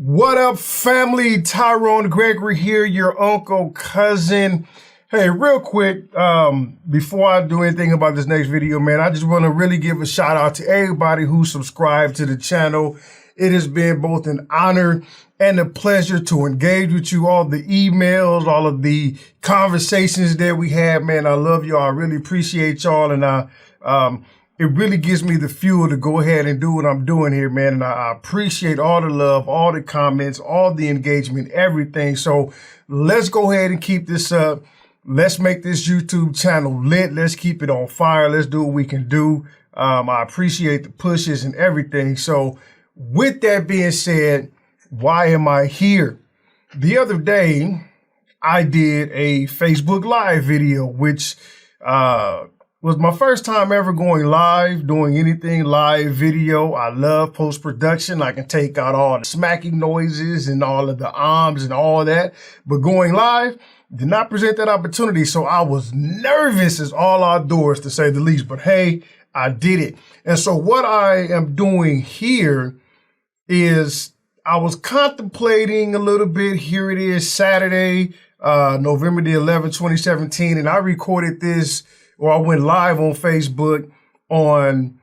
What up, family? Tyrone Gregory here, your uncle, cousin. Hey, real quick, before I do anything about this next video, man, I just want to really give a shout out to everybody who subscribed to the channel. It has been both an honor and a pleasure to engage with you. All the emails, all of the conversations that we had, man, I love y'all. I really appreciate y'all, and it really gives me the fuel to go ahead and do what I'm doing here, man. And I appreciate all the love, all the comments, all the engagement, everything. So let's go ahead and keep this up. Let's make this YouTube channel lit. Let's keep it on fire. Let's do what we can do. I appreciate the pushes and everything. So with that being said, why am I here? The other day, I did a Facebook Live video, which was my first time ever going live, doing anything live video. I love post-production. I can take out all the smacking noises and all of the arms and all that. But going live did not present that opportunity. So I was nervous as all outdoors, to say the least. But hey, I did it. And so what I am doing here is I was contemplating a little bit. Here it is, Saturday, November the 11th, 2017. And I recorded this, or I went live on Facebook on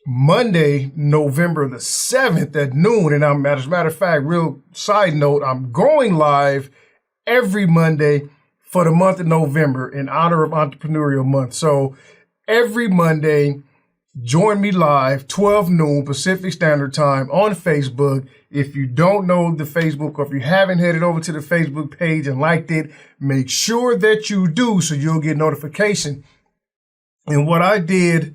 Monday, November the 7th at noon. And I'm, as a matter of fact, real side note, I'm going live every Monday for the month of November in honor of Entrepreneurial Month. So every Monday, join me live, 12 noon Pacific Standard Time on Facebook. If you don't know the Facebook, or if you haven't headed over to the Facebook page and liked it, make sure that you do so you'll get notification. And what I did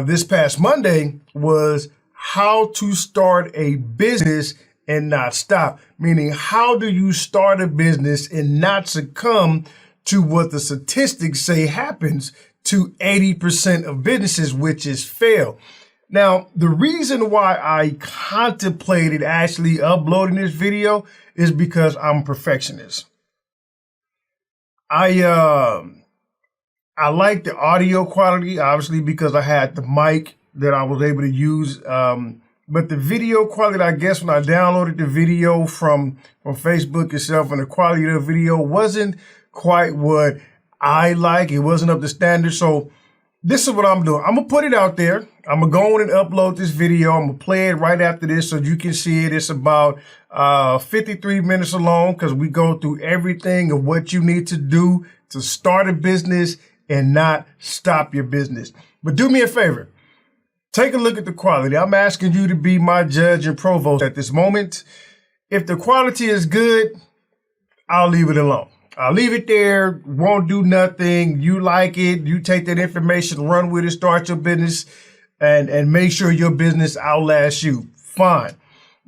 this past Monday was how to start a business and not stop. Meaning, how do you start a business and not succumb to what the statistics say happens to 80% of businesses, which is fail. Now, the reason why I contemplated actually uploading this video is because I'm a perfectionist. I like the audio quality, obviously, because I had the mic that I was able to use. But the video quality, I guess, when I downloaded the video from Facebook itself, and the quality of the video wasn't quite what I like. It wasn't up to standard. So this is what I'm doing. I'm going to put it out there. I'm going to go on and upload this video. I'm going to play it right after this so you can see it. It's about 53 minutes long, because we go through everything of what you need to do to start a business and not stop your business. But do me a favor. Take a look at the quality. I'm asking you to be my judge and provost at this moment. If the quality is good, I'll leave it alone. I'll leave it there, won't do nothing. You like it, you take that information, run with it, start your business, and make sure your business outlasts you. Fine.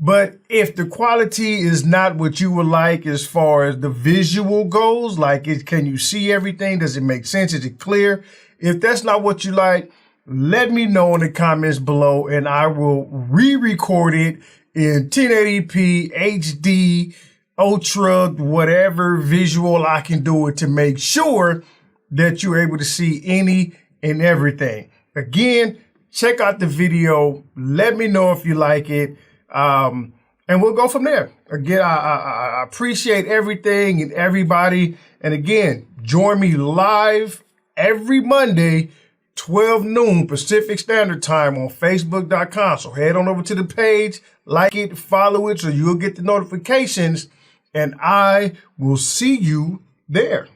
But if the quality is not what you would like as far as the visual goes, like can you see everything? Does it make sense? Is it clear? If that's not what you like, let me know in the comments below, and I will re-record it in 1080p, HD, Ultra, whatever visual I can do it to make sure that you're able to see any and everything. Again, check out the video. Let me know if you like it. And we'll go from there. Again, I appreciate everything and everybody. And again, join me live every Monday, 12 noon Pacific Standard Time on Facebook.com. So head on over to the page, like it, follow it, so you'll get the notifications, and I will see you there.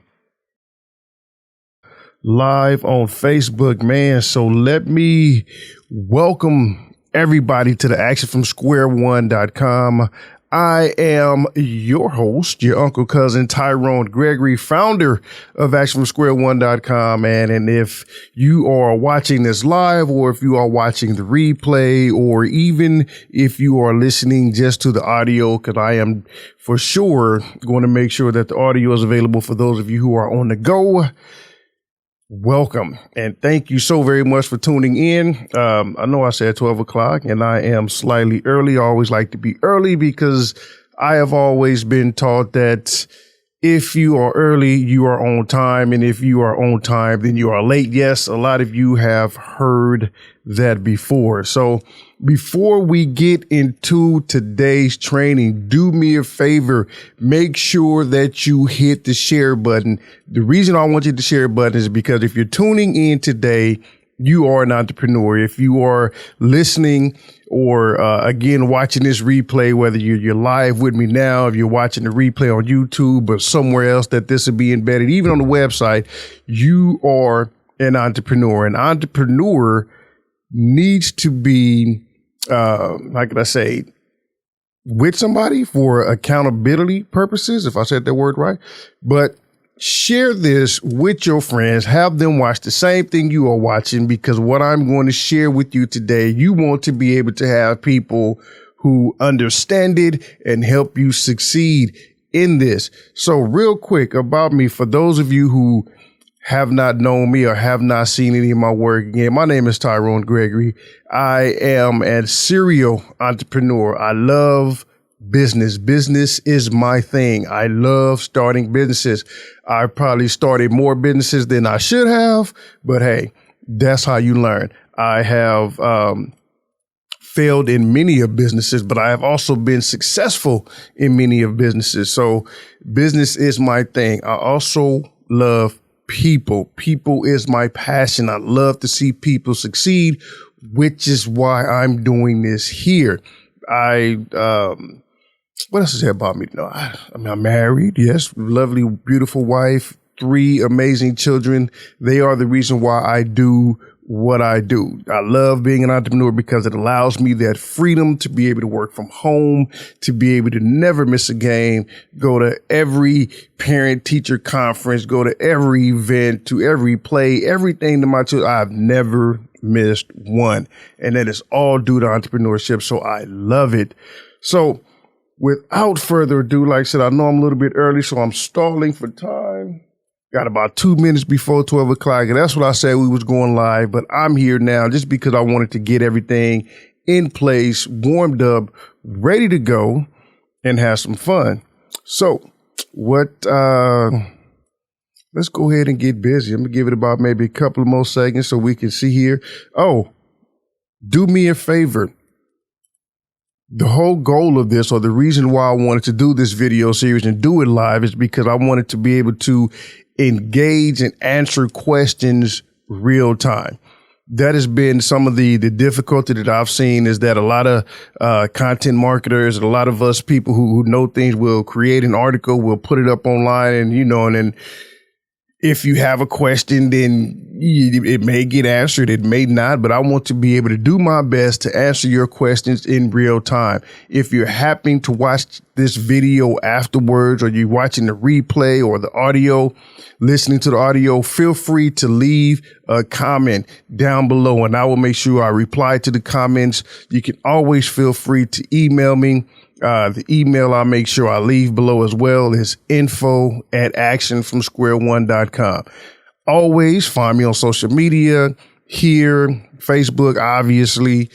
Live on Facebook, man. So let me welcome everybody to the actionfromsquare1.com. I am your host, your uncle cousin, Tyrone Gregory, founder of actionfromsquare1.com, man. And if you are watching this live, or if you are watching the replay, or even if you are listening just to the audio, because I am for sure going to make sure that the audio is available for those of you who are on the go, welcome. And thank you so very much for tuning in. I know I said 12 o'clock and I am slightly early. I always like to be early because I have always been taught that If you are early, you are on time. And if you are on time, then you are late. Yes, a lot of you have heard that before. So before we get into today's training, do me a favor. Make sure that you hit the share button. The reason I want you to share button is because if you're tuning in today, you are an entrepreneur. If you are listening or again watching this replay, whether you're live with me now, if you're watching the replay on YouTube or somewhere else that this will be embedded, even on the website, you are an entrepreneur. An entrepreneur needs to be, how can I say, with somebody for accountability purposes, if I said that word right. But share this with your friends, have them watch the same thing you are watching, because what I'm going to share with you today, you want to be able to have people who understand it and help you succeed in this. So real quick about me, for those of you who have not known me or have not seen any of my work, again, my name is Tyrone Gregory. I am a serial entrepreneur. I love business. Business is my thing. I love starting businesses. I probably started more businesses than I should have, but hey, that's how you learn. I have failed in many of businesses, but I have also been successful in many of businesses. So business is my thing. I also love people. People is my passion. I love to see people succeed, which is why I'm doing this here. What else is there about me? No, I'm married. Yes. Lovely, beautiful wife, 3 amazing children. They are the reason why I do what I do. I love being an entrepreneur because it allows me that freedom to be able to work from home, to be able to never miss a game, go to every parent teacher conference, go to every event, to every play, everything to my children. I've never missed one. And that is all due to entrepreneurship. So I love it. So without further ado, like I said, I know I'm a little bit early, so I'm stalling for time. Got about 2 minutes before 12 o'clock, and that's what I said we was going live, but I'm here now just because I wanted to get everything in place, warmed up, ready to go, and have some fun. So let's go ahead and get busy. I'm going to give it about maybe a couple of more seconds so we can see here. Oh, do me a favor. The whole goal of this, or the reason why I wanted to do this video series and do it live, is because I wanted to be able to engage and answer questions real time. That has been some of the difficulty that I've seen, is that a lot of content marketers and a lot of us people who know things will create an article, will put it up online, and and then if you have a question, then it may get answered, it may not, but I want to be able to do my best to answer your questions in real time. If you're happening to watch this video afterwards, or you're watching the replay or the audio, listening to the audio, feel free to leave a comment down below and I will make sure I reply to the comments. You can always feel free to email me. The email I'll make sure I leave below as well is info@actionfromsquare1.com. Always find me on social media here, Facebook, obviously,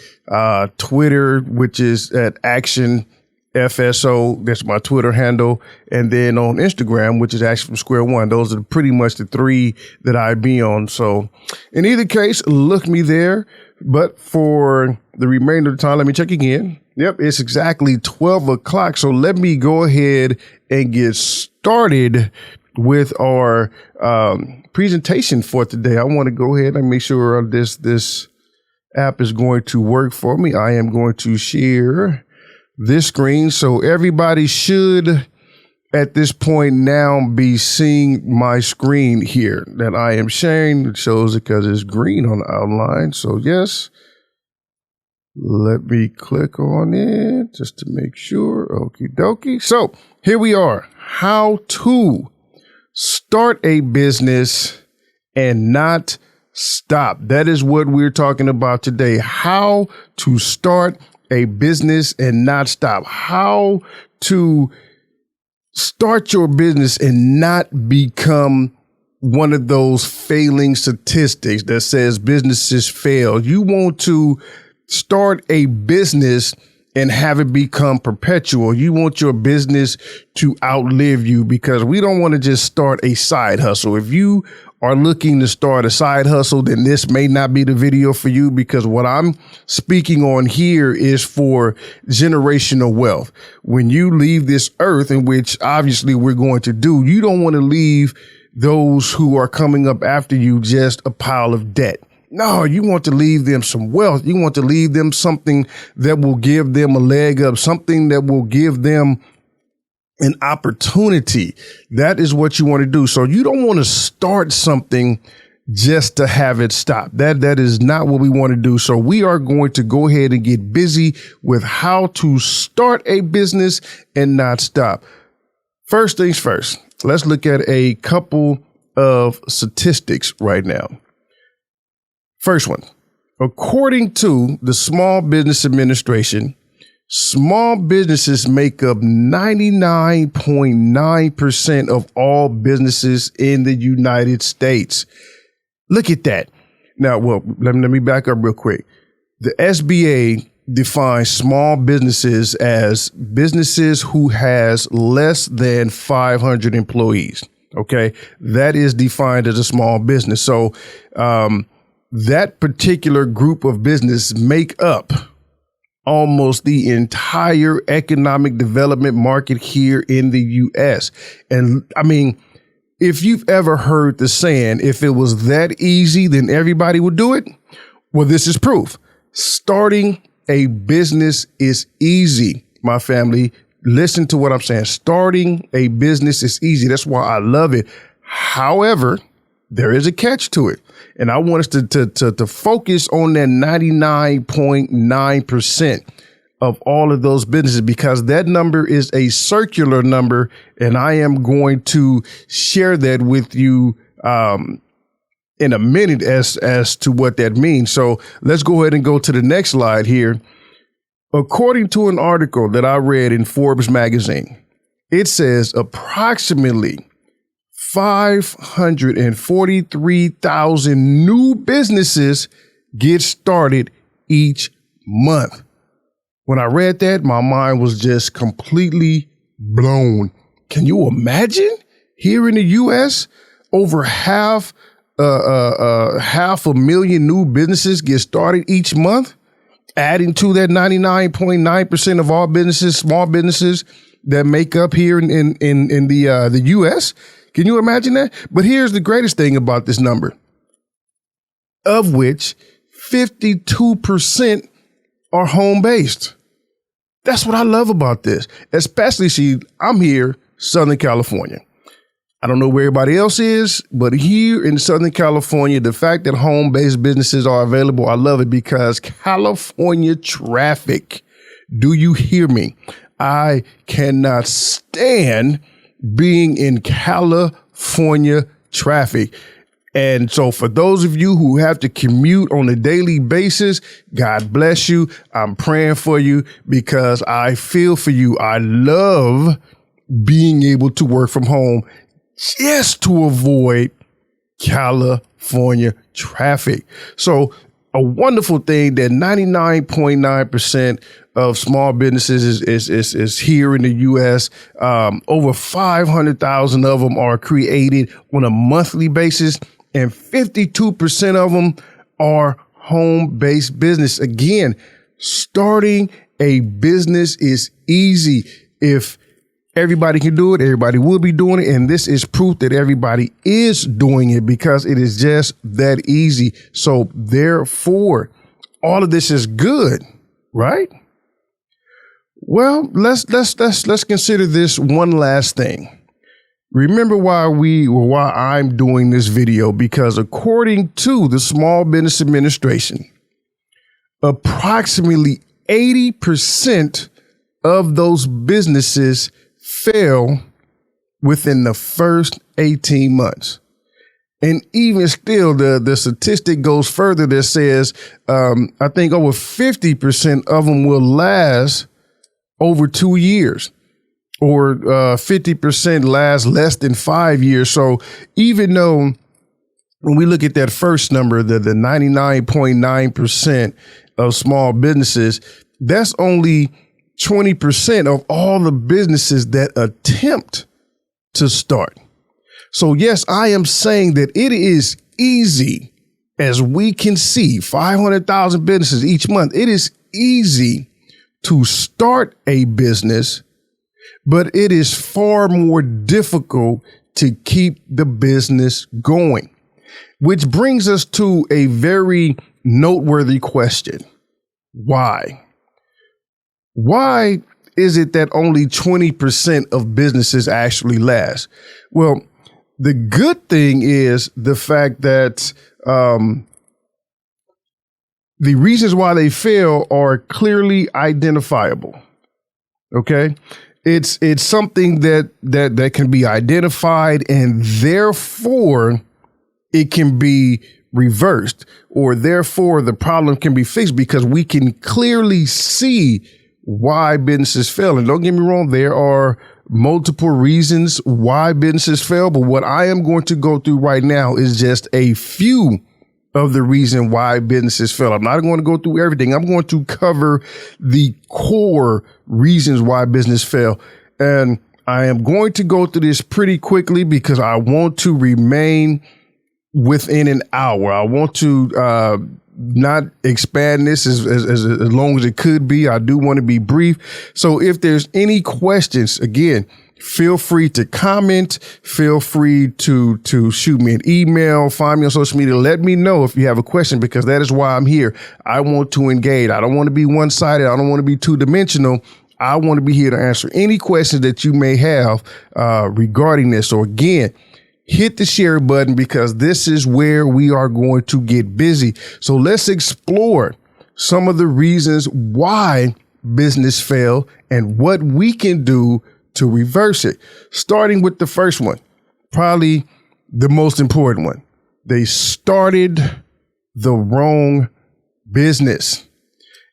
Twitter, which is at ActionFSO. That's my Twitter handle. And then on Instagram, which is Action from Square One. Those are pretty much the 3 that I be on. So in either case, look me there. But for the remainder of the time, let me check again. Yep, it's exactly 12 o'clock. So let me go ahead and get started with our presentation for today. I want to go ahead and make sure this app is going to work for me. I am going to share this screen. So everybody should at this point now be seeing my screen here that I am sharing. It shows it because it's green on the outline. So yes. Let me click on it just to make sure. Okie dokie. So here we are. How to start a business and not stop. That is what we're talking about today. How to start a business and not stop. How to start your business and not become one of those failing statistics that says businesses fail. You want to start a business and have it become perpetual. You want your business to outlive you, because we don't want to just start a side hustle. If you are looking to start a side hustle, then this may not be the video for you, because what I'm speaking on here is for generational wealth. When you leave this earth, in which obviously we're going to do, you don't want to leave those who are coming up after you just a pile of debt. No, you want to leave them some wealth. You want to leave them something that will give them a leg up, something that will give them an opportunity. That is what you want to do. So you don't want to start something just to have it stop. That is not what we want to do. So we are going to go ahead and get busy with how to start a business and not stop. First things first, let's look at a couple of statistics right now. First one, according to the Small Business Administration, small businesses make up 99.9% of all businesses in the United States. Look at that. Now, well, let me back up real quick. The SBA defines small businesses as businesses who has less than 500 employees. Okay, that is defined as a small business. So, that particular group of business make up almost the entire economic development market here in the U.S. And I mean, if you've ever heard the saying, if it was that easy, then everybody would do it. Well, this is proof. Starting a business is easy, my family. Listen to what I'm saying. Starting a business is easy. That's why I love it. However, there is a catch to it. And I want us to focus on that 99.9% of all of those businesses, because that number is a circular number. And I am going to share that with you in a minute as to what that means. So let's go ahead and go to the next slide here. According to an article that I read in Forbes magazine, it says approximately 543,000 new businesses get started each month. When I read that, my mind was just completely blown. Can you imagine? Here in the U.S., over half a million new businesses get started each month, adding to that 99.9% of all businesses, small businesses that make up here in the U.S. Can you imagine that? But here's the greatest thing about this number, of which 52% are home-based. That's what I love about this, especially, I'm here, Southern California. I don't know where everybody else is, but here in Southern California, the fact that home-based businesses are available, I love it, because California traffic, do you hear me? I cannot stand being in California traffic. And so for those of you who have to commute on a daily basis, God bless you. I'm praying for you, because I feel for you. I love being able to work from home just to avoid California traffic. So a wonderful thing that 99.9% of small businesses is here in the U.S. Over 500,000 of them are created on a monthly basis, and 52% of them are home-based business. Again, starting a business is easy. If everybody can do it, everybody will be doing it. And this is proof that everybody is doing it, because it is just that easy. So therefore, all of this is good, right? Well, let's consider this one last thing. Remember why I'm doing this video, because according to the Small Business Administration, approximately 80% of those businesses fail within the first 18 months. And even still, the statistic goes further that says, I think over 50% of them will last over 2 years, or 50% last less than 5 years. So even though when we look at that first number, the 99.9% of small businesses, That's only 20% of all the businesses that attempt to start. So yes, I am saying that it is easy, as we can see, 500,000 businesses each month. It is easy to start a business, but it is far more difficult to keep the business going, which brings us to a very noteworthy question. Why? Why is it that only 20% of businesses actually last? Well, the good thing is the fact that the reasons why they fail are clearly identifiable. Okay, it's something that can be identified, and therefore it can be reversed, or therefore the problem can be fixed, because we can clearly see why businesses fail. And don't get me wrong, there are multiple reasons why businesses fail, but what I am going to go through right now is just a few of the reason why businesses fail. I'm not going to go through everything. I'm going to cover the core reasons why business fail. And I am going to go through this pretty quickly because I want to remain within an hour. I want to not expand this as long as it could be. I do want to be brief. So if there's any questions, again, feel free to comment. Feel free to shoot me an email, find me on social media. Let me know if you have a question, because that is why I'm here. I want to engage. I don't want to be one-sided. I don't want to be two-dimensional. I want to be here to answer any questions that you may have regarding this. So again, hit the share button, because this is where we are going to get busy. So let's explore some of the reasons why business fail and what we can do to reverse it. Starting with the first one, probably the most important one. They started the wrong business.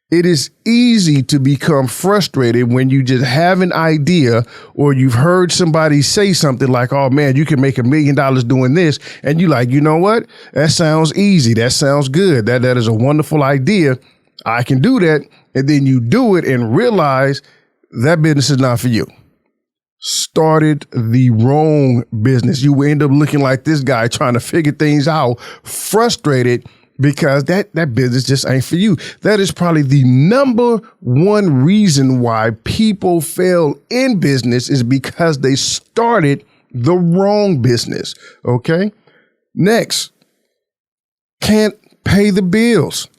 It is easy to become frustrated when you just have an idea, or you've heard somebody say something like, oh man, you can make $1 million doing this. And you like, you know what? That sounds easy. That sounds good. That is a wonderful idea. I can do that. And then you do it and realize that business is not for you. Started the wrong business. You will end up looking like this guy trying to figure things out, frustrated, because that business just ain't for you. That is probably the number one reason why people fail in business, is because they started the wrong business. Okay. Next, can't pay the bills.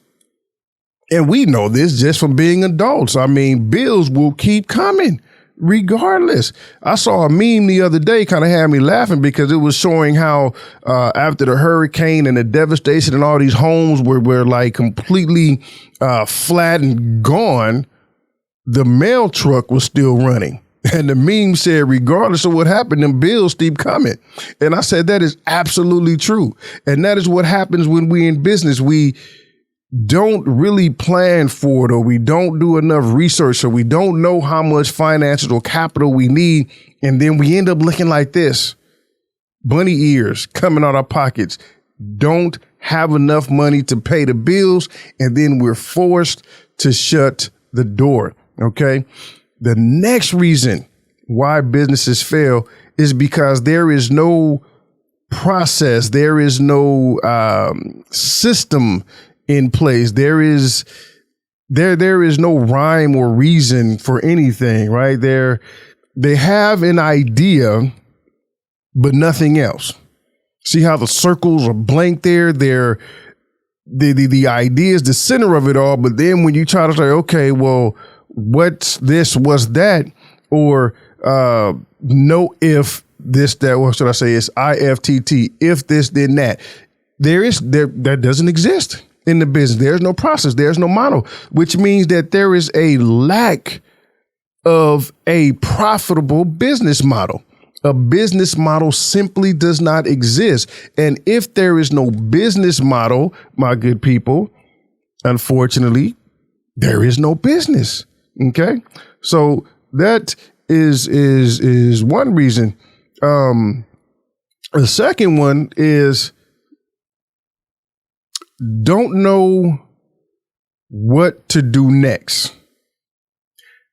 And we know this just from being adults. I mean, bills will keep coming regardless. I saw a meme the other day, kind of had me laughing, because it was showing how after the hurricane and the devastation and all these homes were like completely flat and gone, the mail truck was still running. And the meme said, regardless of what happened, them bills keep coming. And I said, that is absolutely true. And that is what happens when we in business. We don't really plan for it, or we don't do enough research, or we don't know how much finances or capital we need. And then we end up looking like this, bunny ears coming out our pockets, don't have enough money to pay the bills. And then we're forced to shut the door. Okay. The next reason why businesses fail is because there is no process. There is no system in place. There is no rhyme or reason for anything, right? They have an idea, but nothing else. See how the circles are blank there? The idea is the center of it all, but then when you try to say, okay, well, what's this, what's that? Or no, if this, that, what should I say? It's IFTT, if this, then that. That doesn't exist in the business. There's no process. There's no model, which means that there is a lack of a profitable business model. A business model simply does not exist. And if there is no business model, my good people, unfortunately, there is no business. Okay. So that is one reason. The second one is don't know what to do next.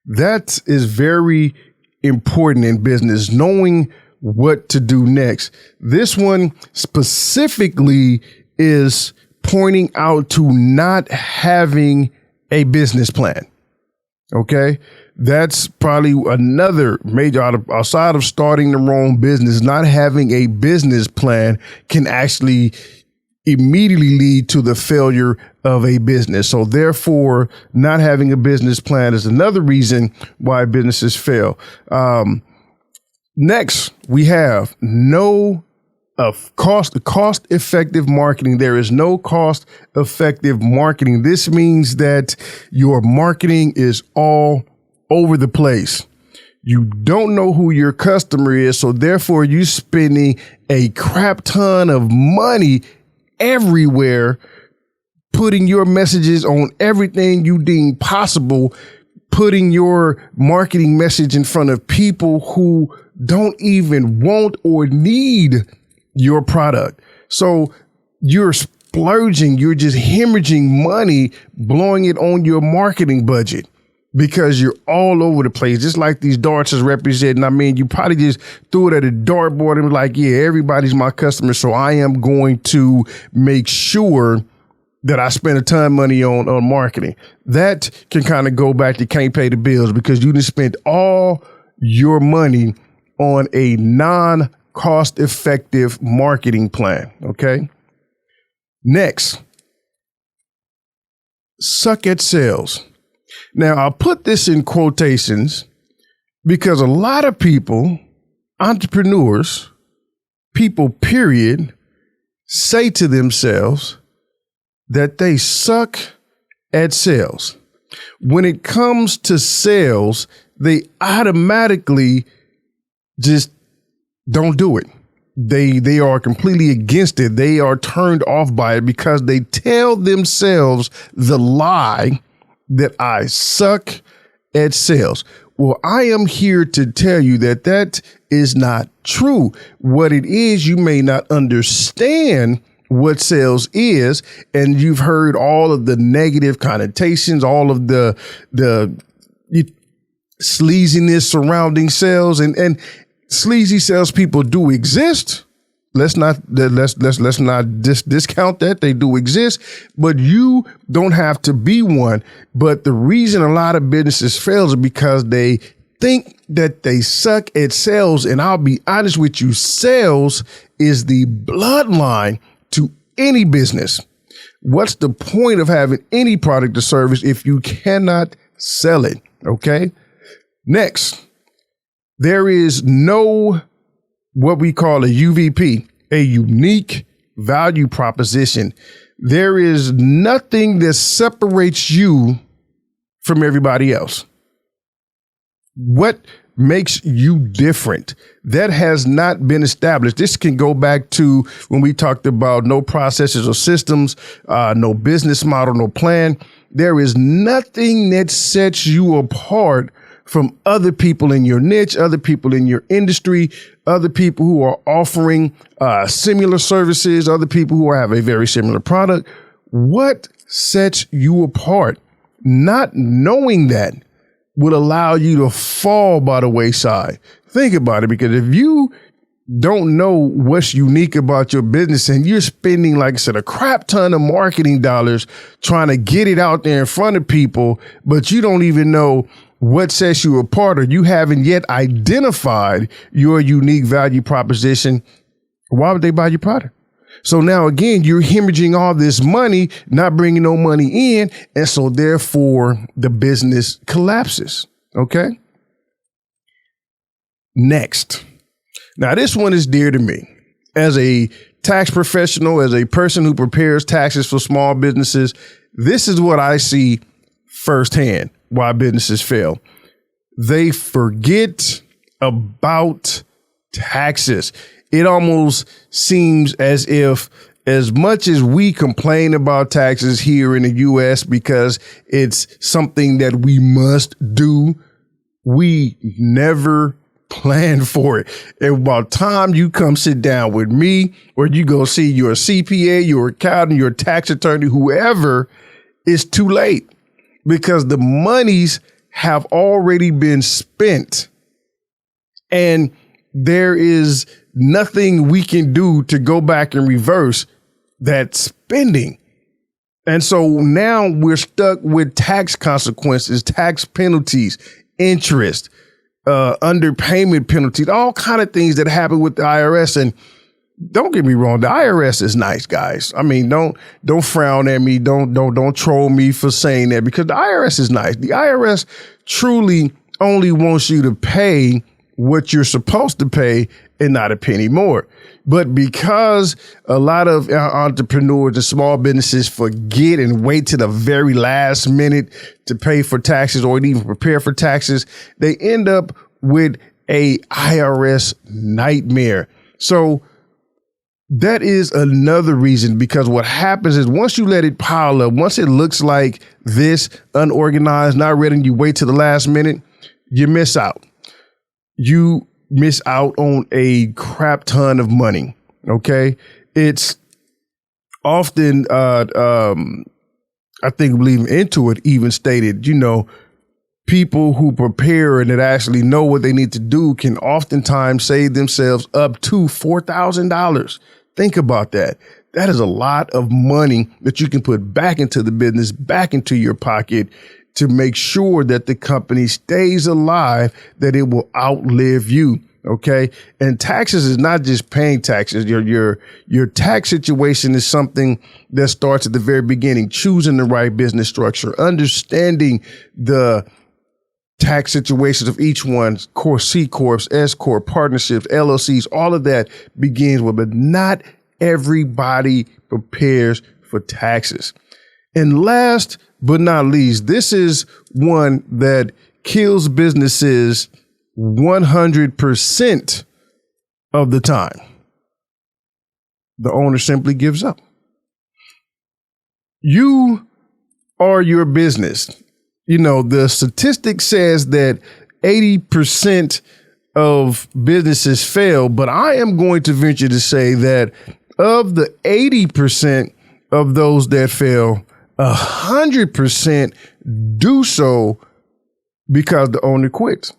That is very important in business, knowing what to do next. This one specifically is pointing out to not having a business plan. Okay. That's probably another major outside of starting the wrong business. Not having a business plan can actually immediately lead to the failure of a business. So therefore, not having a business plan is another reason why businesses fail. Next, we have no cost-effective marketing. There is no cost-effective marketing. This means that your marketing is all over the place. You don't know who your customer is, so therefore you're spending a crap ton of money everywhere, putting your messages on everything you deem possible, putting your marketing message in front of people who don't even want or need your product. So you're splurging, you're just hemorrhaging money, blowing it on your marketing budget because you're all over the place. Just like these darts is representing. I mean, you probably just threw it at a dartboard and was like, yeah, everybody's my customer. So I am going to make sure that I spend a ton of money on marketing. That can kind of go back to can't pay the bills because you just spent all your money on a non-cost effective marketing plan. Okay. Next, suck at sales. Now, I'll put this in quotations because a lot of people, entrepreneurs, people, period, say to themselves that they suck at sales. When it comes to sales, they automatically just don't do it. They are completely against it. They are turned off by it because they tell themselves the lie that I suck at sales. Well, I am here to tell you that that is not true. What it is, you may not understand what sales is, and you've heard all of the negative connotations, all of the sleaziness surrounding sales, and sleazy salespeople do exist. Let's not discount that. They do exist, but you don't have to be one. But the reason a lot of businesses fail is because they think that they suck at sales. And I'll be honest with you, sales is the bloodline to any business. What's the point of having any product or service if you cannot sell it? Okay. Next, there is no what we call a UVP, a unique value proposition. There is nothing that separates you from everybody else. What makes you different? That has not been established. This can go back to when we talked about no processes or systems, no business model, no plan. There is nothing that sets you apart from other people in your niche, other people in your industry, other people who are offering similar services, other people who have a very similar product. What sets you apart? Not knowing that will allow you to fall by the wayside. Think about it, because if you don't know what's unique about your business and you're spending, like I said, a crap ton of marketing dollars trying to get it out there in front of people, but you don't even know what sets you apart, or you haven't yet identified your unique value proposition, why would they buy your product? So now again, you're hemorrhaging all this money, not bringing no money in. And so therefore the business collapses. Okay. Next. Now this one is dear to me as a tax professional, as a person who prepares taxes for small businesses. This is what I see firsthand why businesses fail. They forget about taxes. It almost seems as if, as much as we complain about taxes here in the U.S. because it's something that we must do, we never plan for it. And by the time you come sit down with me, or you go see your CPA, your accountant, your tax attorney, whoever, it's too late, because the monies have already been spent, and there is nothing we can do to go back and reverse that spending. And so now we're stuck with tax consequences, tax penalties, interest, underpayment penalties, all kind of things that happen with the IRS. And don't get me wrong, the IRS is nice, guys. I mean, don't frown at me. Don't troll me for saying that, because the IRS is nice. The IRS truly only wants you to pay what you're supposed to pay and not a penny more. But because a lot of entrepreneurs and small businesses forget and wait to the very last minute to pay for taxes or even prepare for taxes, they end up with a IRS nightmare. So that is another reason, because what happens is once you let it pile up, once it looks like this, unorganized, not ready, and you wait to the last minute, you miss out. You miss out on a crap ton of money. Okay. It's often, I believe Intuit even stated, people who prepare and that actually know what they need to do can oftentimes save themselves up to $4,000. Think about that. That is a lot of money that you can put back into the business, back into your pocket, to make sure that the company stays alive, that it will outlive you. Okay. And taxes is not just paying taxes. Your tax situation is something that starts at the very beginning, choosing the right business structure, understanding the tax situations of each one, C Corps, S Corp, partnerships, LLCs, all of that begins with, but not everybody prepares for taxes. And last but not least, this is one that kills businesses 100% of the time. The owner simply gives up. You are your business. The statistic says that 80% of businesses fail, but I am going to venture to say that of the 80% of those that fail, 100% do so because the owner quits.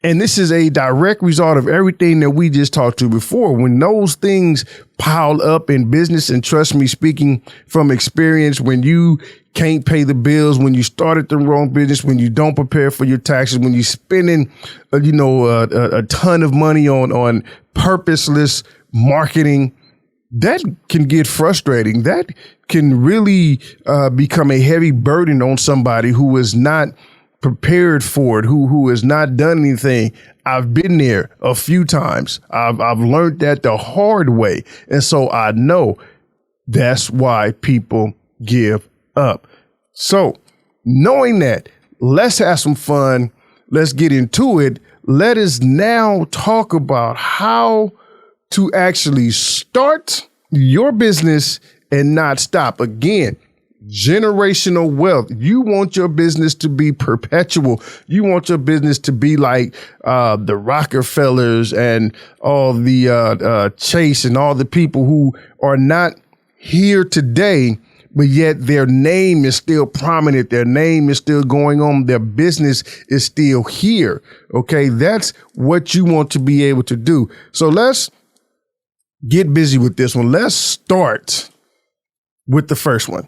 And this is a direct result of everything that we just talked to before. When those things pile up in business, and trust me, speaking from experience, when you can't pay the bills, when you started the wrong business, when you don't prepare for your taxes, when you're spending, a ton of money on purposeless marketing, that can get frustrating. That can really become a heavy burden on somebody who is not prepared for it, who has not done anything. I've been there a few times. I've learned that the hard way. And so I know that's why people give up. So knowing that, let's have some fun. Let's get into it. Let us now talk about how to actually start your business and not stop. Again, generational wealth. You want your business to be perpetual. You want your business to be like the Rockefellers and all the Chase and all the people who are not here today, but yet their name is still prominent. Their name is still going on. Their business is still here. Okay, that's what you want to be able to do. So let's get busy with this one. Let's start with the first one.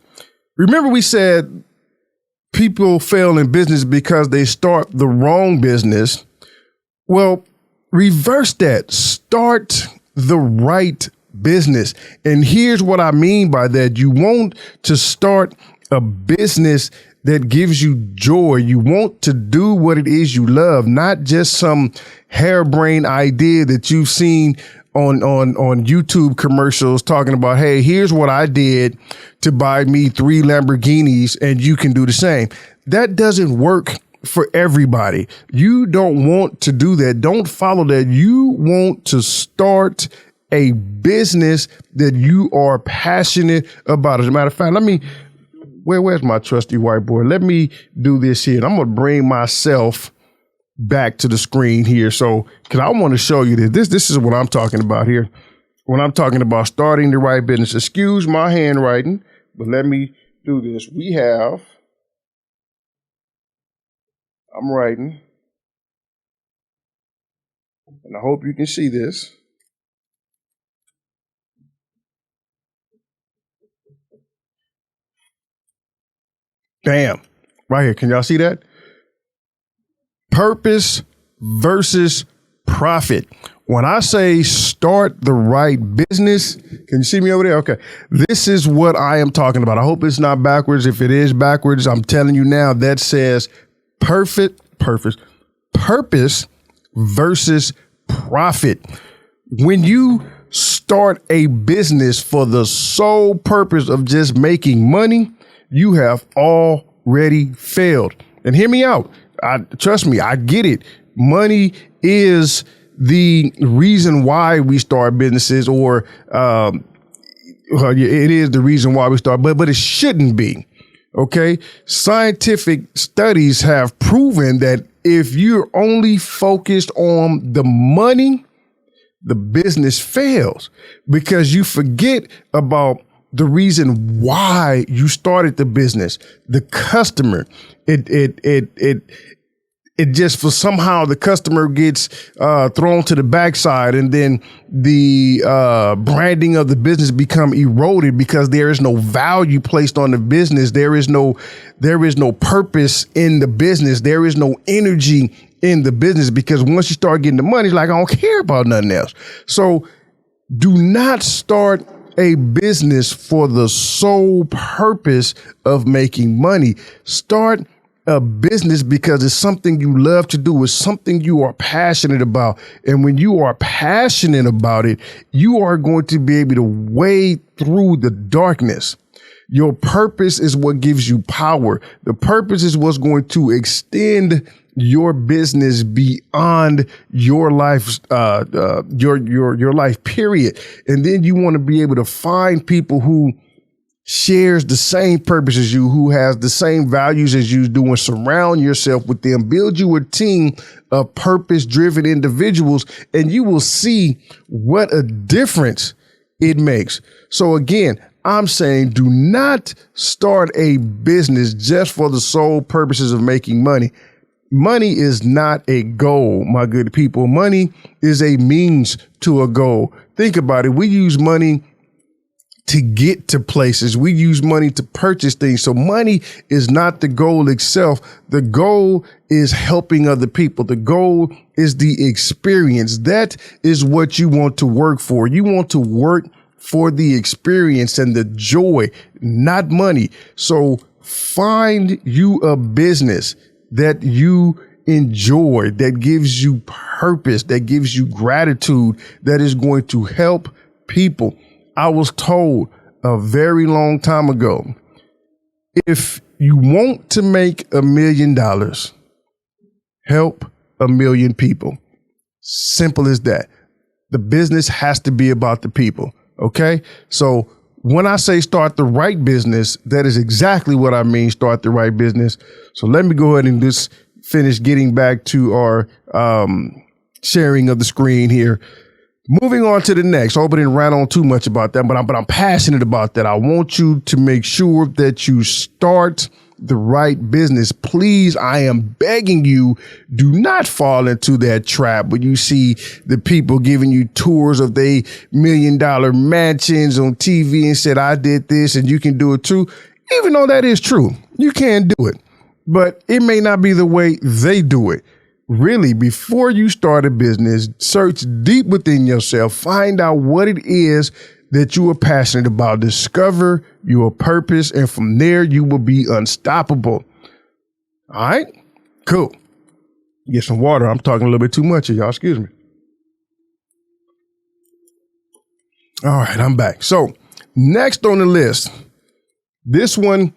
Remember, we said people fail in business because they start the wrong business. Well, reverse that. Start the right business. And here's what I mean by that. You want to start a business that gives you joy. You want to do what it is you love, not just some harebrained idea that you've seen on YouTube commercials talking about, hey, here's what I did to buy me 3 Lamborghinis and you can do the same. That doesn't work for everybody. You don't want to do that. Don't follow that. You want to start a business that you are passionate about. As a matter of fact, where's my trusty whiteboard? Let me do this here. I'm going to bring myself back to the screen here. So, because I want to show you that this is what I'm talking about here. When I'm talking about starting the right business, excuse my handwriting, but let me do this. We have I'm writing, and I hope you can see this. Bam, right here. Can y'all see that? Purpose versus profit. When I say start the right business, can you see me over there? Okay. This is what I am talking about. I hope it's not backwards. If it is backwards, I'm telling you now, that says purpose versus profit. When you start a business for the sole purpose of just making money, you have already failed. And hear me out. Trust me, I get it. Money is the reason why we start businesses, or it is the reason why we start, but it shouldn't be. Okay. Scientific studies have proven that if you're only focused on the money, the business fails, because you forget about the reason why you started the business, the customer. It just, for somehow the customer gets thrown to the backside, and then the branding of the business become eroded because there is no value placed on the business. There is no purpose in the business. There is no energy in the business, because once you start getting the money, it's like, I don't care about nothing else. So do not start a business for the sole purpose of making money. Start a business because it's something you love to do. It's something you are passionate about. And when you are passionate about it, you are going to be able to wade through the darkness. Your purpose is what gives you power. The purpose is what's going to extend your business beyond your life, your life period. And then you want to be able to find people who shares the same purpose as you, who has the same values as you do, and surround yourself with them. Build you a team of purpose-driven individuals, and you will see what a difference it makes. So again, I'm saying, do not start a business just for the sole purposes of making money. Money is not a goal, my good people. Money is a means to a goal. Think about it. We use money to get to places. We use money to purchase things. So money is not the goal itself. The goal is helping other people. The goal is the experience. That is what you want to work for. You want to work for the experience and the joy, not money. So find you a business that you enjoy, that gives you purpose, that gives you gratitude, that is going to help people. I was told a very long time ago, if you want to make $1 million, help 1 million people. Simple as that. The business has to be about the people. Okay. So when I say start the right business, that is exactly what I mean. Start the right business. So let me go ahead and just finish getting back to our sharing of the screen here. Moving on to the next. I hope I didn't rant on too much about that, but I'm passionate about that. I want you to make sure that you start the right business. Please, I am begging you, do not fall into that trap where you see the people giving you tours of their $1 million mansions on TV and said, I did this and you can do it too. Even though that is true, you can do it, but it may not be the way they do it. Really, before you start a business, search deep within yourself, find out what it is that you are passionate about, discover your purpose, and from there you will be unstoppable. All right, cool. Get some water. I'm talking a little bit too much here, y'all. Excuse me. All right, I'm back. So next on the list, this one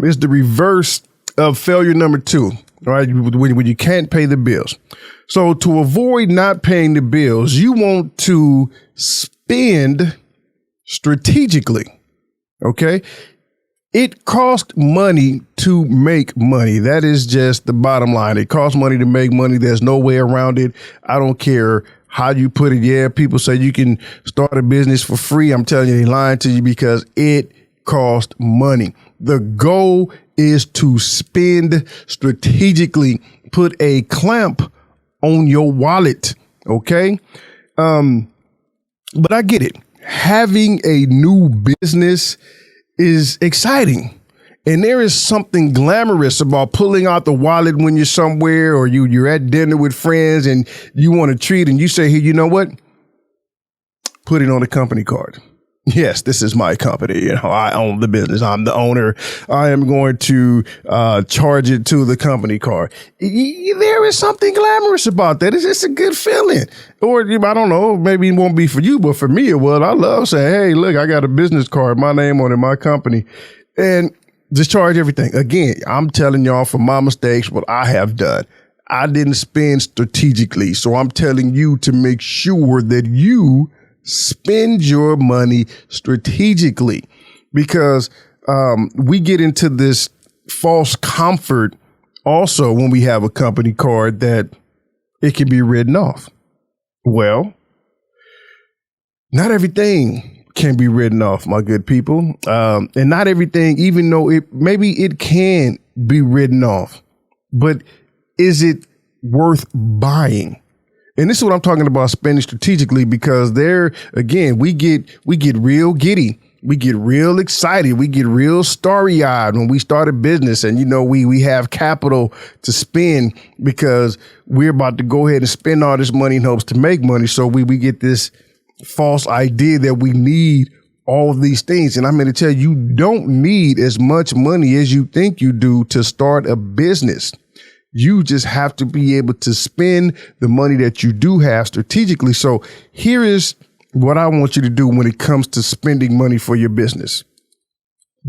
is the reverse of failure number 2. All right, when you can't pay the bills. So to avoid not paying the bills, you want to spend strategically. Okay. It costs money to make money. That is just the bottom line. It costs money to make money. There's no way around it. I don't care how you put it. Yeah, people say you can start a business for free. I'm telling you, they're lying to you, because it costs money. The goal is to spend strategically put a clamp on your wallet. Okay. But I get it. Having a new business is exciting. And there is something glamorous about pulling out the wallet when you're somewhere or you're at dinner with friends and you want to treat and you say, hey, you know what? Put it on a company card. Yes, this is my company. You know, I own the business. I'm the owner. I am going to charge it to the company card. There is something glamorous about that. It's just a good feeling. Or I don't know, maybe it won't be for you, but for me it will. I love saying, hey, look, I got a business card, my name on it, my company, and just charge everything. Again, I'm telling y'all from my mistakes what I have done. I didn't spend strategically. So I'm telling you to make sure that you spend your money strategically, because we get into this false comfort also when we have a company card that it can be written off. Well, not everything can be written off, my good people. And not everything, even though maybe it can be written off, but is it worth buying? And this is what I'm talking about, spending strategically, because there, again, we get real giddy. We get real excited. We get real starry eyed when we start a business and, you know, we have capital to spend because we're about to go ahead and spend all this money in hopes to make money. So we get this false idea that we need all of these things. And I'm going to tell you, you don't need as much money as you think you do to start a business. You just have to be able to spend the money that you do have strategically. So here is what I want you to do when it comes to spending money for your business.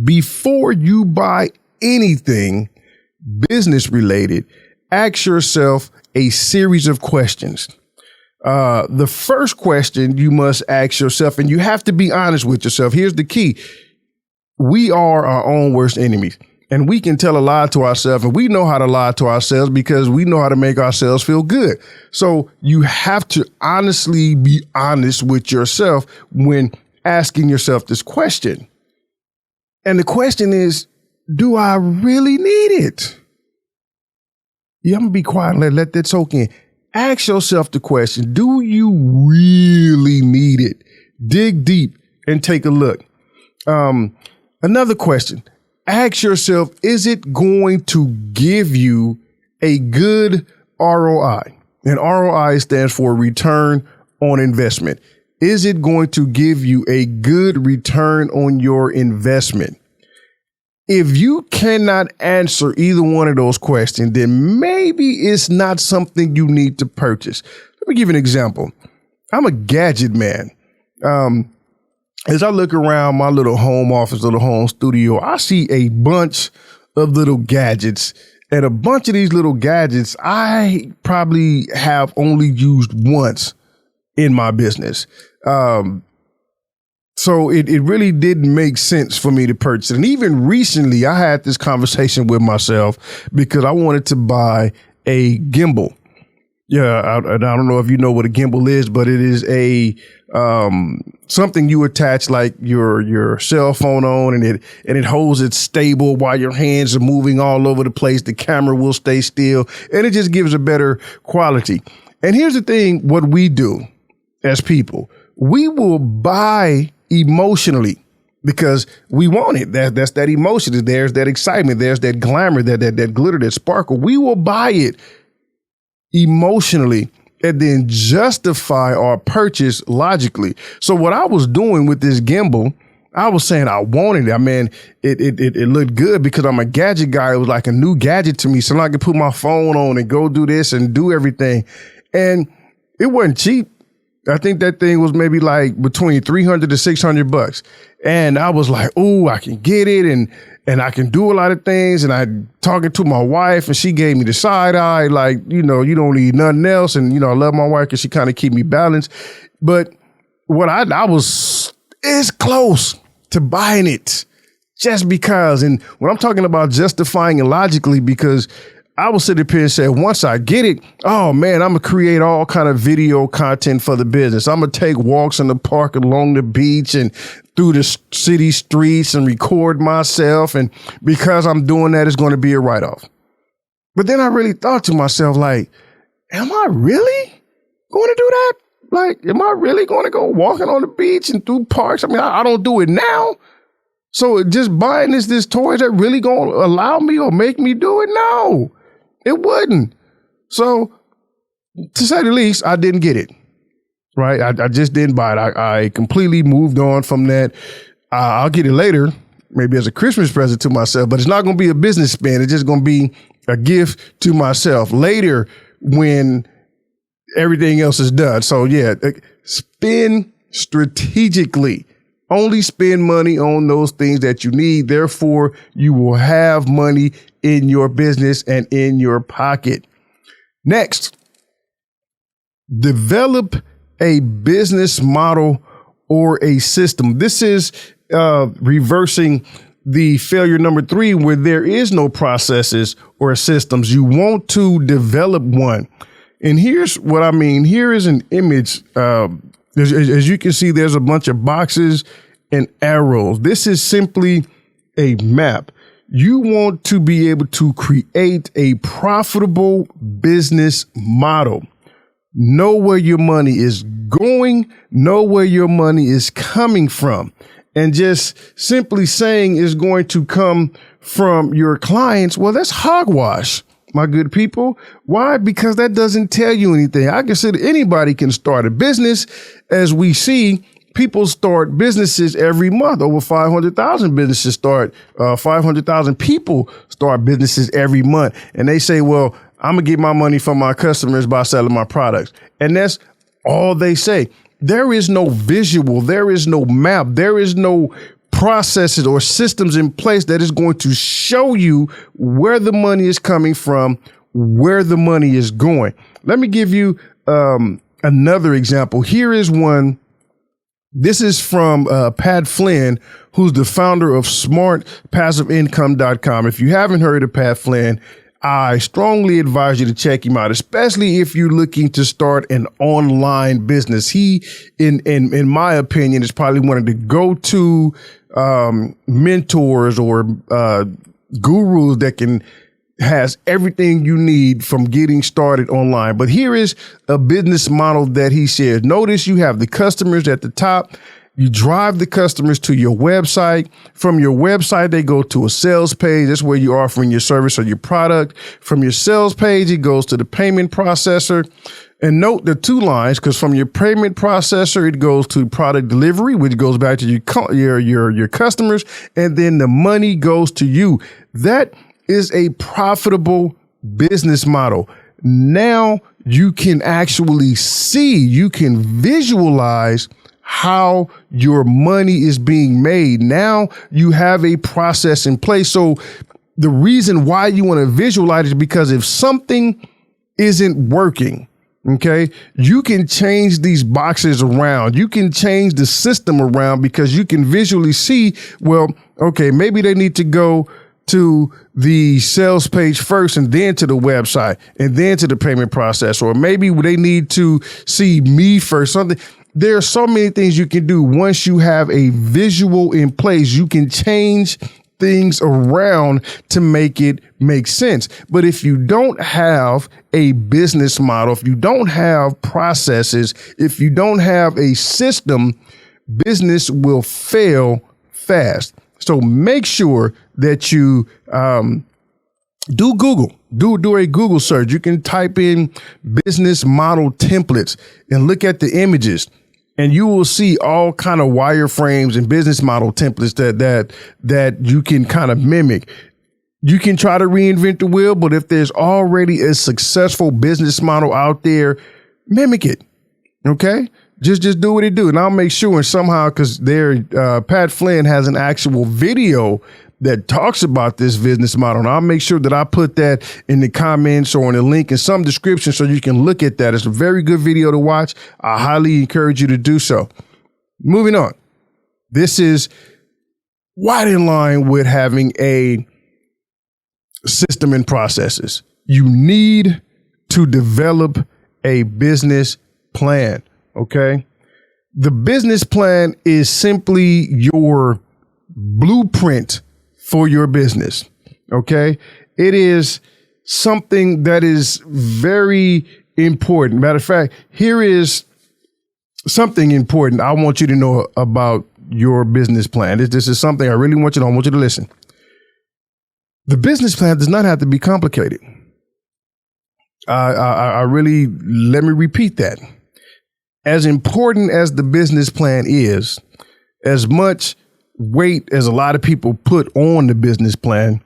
Before you buy anything business related, ask yourself a series of questions. The first question you must ask yourself, and you have to be honest with yourself. Here's the key. We are our own worst enemies. And we can tell a lie to ourselves, and we know how to lie to ourselves because we know how to make ourselves feel good. So you have to honestly be honest with yourself when asking yourself this question. And the question is, do I really need it? Yeah, I'm gonna be quiet and let that soak in. Ask yourself the question, do you really need it? Dig deep and take a look. Another question. Ask yourself, is it going to give you a good ROI? And ROI stands for return on investment. Is it going to give you a good return on your investment? If you cannot answer either one of those questions, then maybe it's not something you need to purchase. Let me give you an example. I'm a gadget man. As I look around my little home office, little home studio, I see a bunch of little gadgets, and a bunch of these little gadgets I probably have only used once in my business. So it really didn't make sense for me to purchase it. And even recently, I had this conversation with myself because I wanted to buy a gimbal. Yeah, I don't know if you know what a gimbal is, but it is a something you attach like your cell phone on, and it holds it stable while your hands are moving all over the place. The camera will stay still, and it just gives a better quality. And here's the thing: what we do as people, we will buy emotionally because we want it. That's that emotion. There's that excitement. There's that glamour. That glitter. That sparkle. We will buy it emotionally and then justify our purchase logically. So what I was doing with this gimbal, I was saying I wanted it. I mean, it looked good because I'm a gadget guy. It was like a new gadget to me. So I could put my phone on and go do this and do everything. And it wasn't cheap. I think that thing was maybe like between $300 to $600. And I was like, oh, I can get it. And I can do a lot of things. And I talking to my wife and she gave me the side eye, like, you know, you don't need nothing else. And, you know, I love my wife because she kind of keep me balanced. But what I was is close to buying it just because. And when I'm talking about justifying it logically, because I will sit up here and say, once I get it, oh man, I'm gonna create all kind of video content for the business. I'm gonna take walks in the park along the beach and through the city streets and record myself. And because I'm doing that, it's going to be a write-off. But then I really thought to myself, like, am I really going to do that? Like, am I really going to go walking on the beach and through parks? I mean, I don't do it now. So just buying this toy, is that really going to allow me or make me do it? No, it wouldn't. So to say the least, I didn't get it. Right. I just didn't buy it. I completely moved on from that. I'll get it later, maybe as a Christmas present to myself, but it's not going to be a business spend. It's just going to be a gift to myself later when everything else is done. So yeah, spend strategically. Only spend money on those things that you need. Therefore, you will have money in your business and in your pocket. Next, develop a business model or a system. This is reversing the failure number 3, where there is no processes or systems. You want to develop one. And here's what I mean. Here is an image. As you can see, there's a bunch of boxes and arrows. This is simply a map. You want to be able to create a profitable business model. Know where your money is going, know where your money is coming from. And just simply saying is going to come from your clients, well, that's hogwash, my good people. Why? Because that doesn't tell you anything. I consider anybody can start a business. As we see, people start businesses every month. Over 500,000 businesses start, 500,000 people start businesses every month. And they say, well, I'm going to get my money from my customers by selling my products. And that's all they say. There is no visual. There is no map. There is no processes or systems in place that is going to show you where the money is coming from, where the money is going. Let me give you another example. Here is one. This is from Pat Flynn, who's the founder of smartpassiveincome.com. If you haven't heard of Pat Flynn, I strongly advise you to check him out, especially if you're looking to start an online business. He, in my opinion, is probably one of the go-to mentors or gurus that has everything you need from getting started online. But here is a business model that he shares. Notice you have the customers at the top. You drive the customers to your website. From your website, they go to a sales page. That's where you're offering your service or your product. From your sales page, it goes to the payment processor. And note the 2 lines, because from your payment processor, it goes to product delivery, which goes back to your customers. And then the money goes to you. That is a profitable business model. Now you can actually see, you can visualize how your money is being made. Now you have a process in place. So the reason why you want to visualize is because if something isn't working, okay, you can change these boxes around. You can change the system around because you can visually see, well, okay, maybe they need to go to the sales page first and then to the website and then to the payment process, or maybe they need to see me first, something. There are so many things you can do. Once you have a visual in place, you can change things around to make it make sense. But if you don't have a business model, if you don't have processes, if you don't have a system, business will fail fast. So make sure that you do Google. Do a Google search. You can type in business model templates and look at the images, and you will see all kind of wireframes and business model templates that you can kind of mimic. You can try to reinvent the wheel, but if there's already a successful business model out there, mimic it. Okay? Just do what it do. And I'll make sure, and somehow, because Pat Flynn has an actual video that talks about this business model. And I'll make sure that I put that in the comments or in a link in some description so you can look at that. It's a very good video to watch. I highly encourage you to do so. Moving on. This is right in line with having a system and processes. You need to develop a business plan. Okay. The business plan is simply your blueprint for your business. Okay. It is something that is very important. Matter of fact, here is something important I want you to know about your business plan. This is something I really want you to know. I want you to listen. The business plan does not have to be complicated. I really, let me repeat that. As important as the business plan is, as much weight as a lot of people put on the business plan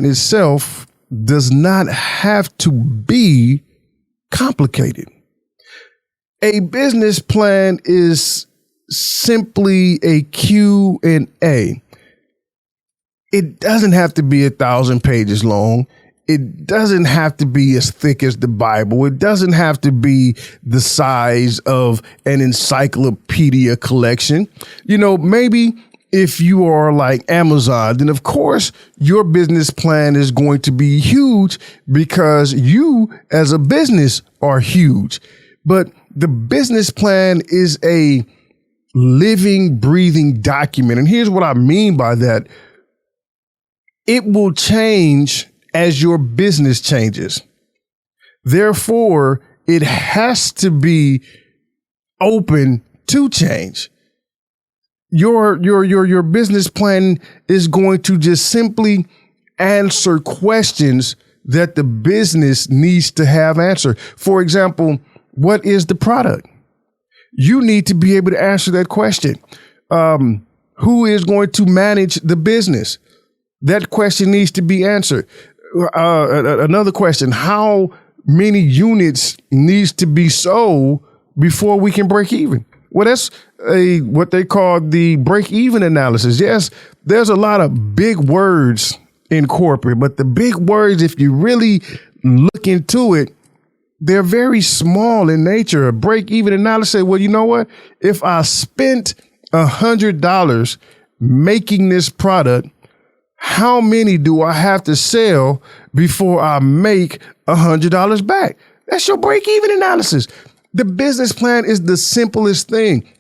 itself does not have to be complicated. A business plan is simply a Q&A. It doesn't have to be 1,000 pages long. It doesn't have to be as thick as the Bible. It doesn't have to be the size of an encyclopedia collection. You know, maybe if you are like Amazon, then of course your business plan is going to be huge because you as a business are huge. But the business plan is a living, breathing document. And here's what I mean by that. It will change as your business changes. Therefore, it has to be open to change. Your business plan is going to just simply answer questions that the business needs to have answered. For example, what is the product? You need to be able to answer that question. Who is going to manage the business? That question needs to be answered. Another question, how many units needs to be sold before we can break even? Well, that's what they call the break even analysis. Yes, there's a lot of big words in corporate, but the big words, if you really look into it, they're very small in nature. A break even analysis, well, you know what? If I spent $100 making this product, how many do I have to sell before I make $100 back? That's your break-even analysis. The business plan is the simplest thing.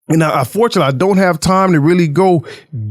And now, unfortunately, I don't have time to really go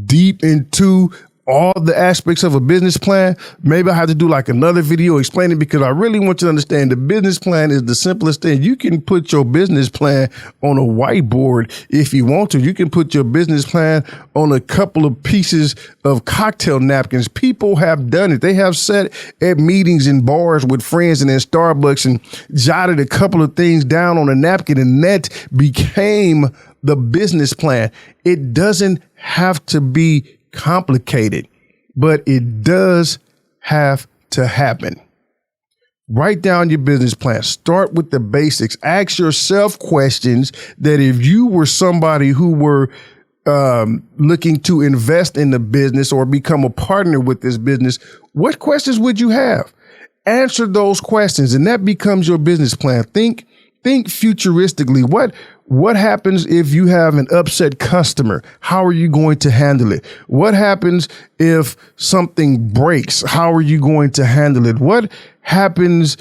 deep into all the aspects of a business plan. Maybe I have to do like another video explaining, because I really want you to understand the business plan is the simplest thing. You can put your business plan on a whiteboard if you want to. You can put your business plan on a couple of pieces of cocktail napkins. People have done it. They have sat at meetings in bars with friends and in Starbucks and jotted a couple of things down on a napkin, and that became the business plan. It doesn't have to be complicated, but it does have to happen. Write down your business plan. Start with the basics. Ask yourself questions that if you were somebody who were looking to invest in the business or become a partner with this business, what questions would you have? Answer those questions, and that becomes your business plan. Think futuristically. What happens if you have an upset customer? How are you going to handle it? What happens if something breaks? How are you going to handle it? What happens?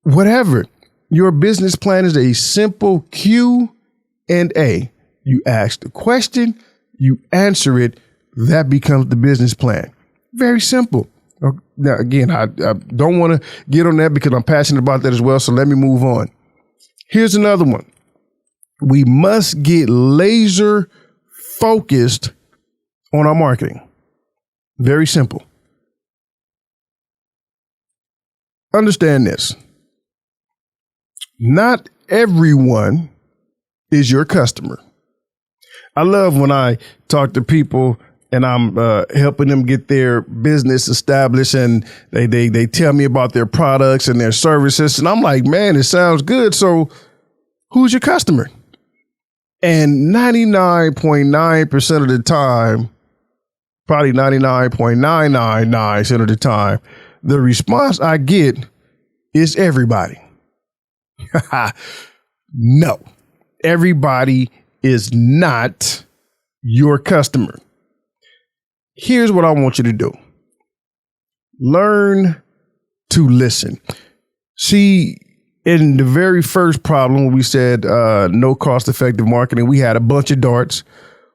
Whatever. Your business plan is a simple Q&A. You ask the question, you answer it, that becomes the business plan. Very simple. Now, again, I don't want to get on that because I'm passionate about that as well. So let me move on. Here's another one. We must get laser focused on our marketing. Very simple. Understand this. Not everyone is your customer. I love when I talk to people and I'm helping them get their business established, and they tell me about their products and their services. And I'm like, man, it sounds good. So who's your customer? And 99.9% of the time, probably 99.999% of the time, the response I get is everybody. No, everybody is not your customer. Here's what I want you to do. Learn to listen. See, in the very first problem, when we said no cost-effective marketing, we had a bunch of darts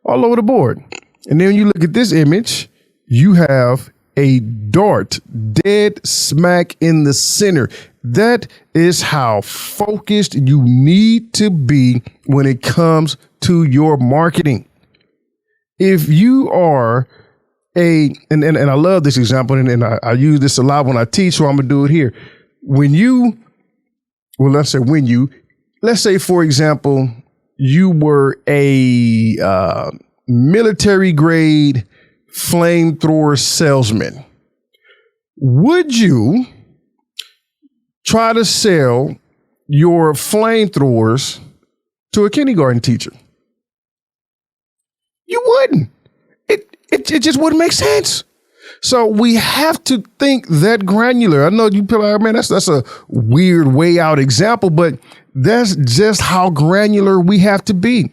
all over the board. And then you look at this image, you have a dart dead smack in the center. That is how focused you need to be when it comes to your marketing. If you are and I love this example, and I use this a lot when I teach, so I'm gonna do it here. Let's say, for example, you were a military grade flamethrower salesman. Would you try to sell your flamethrowers to a kindergarten teacher? You wouldn't. It just wouldn't make sense. So we have to think that granular. I know you feel like, man, that's a weird way out example, but that's just how granular we have to be.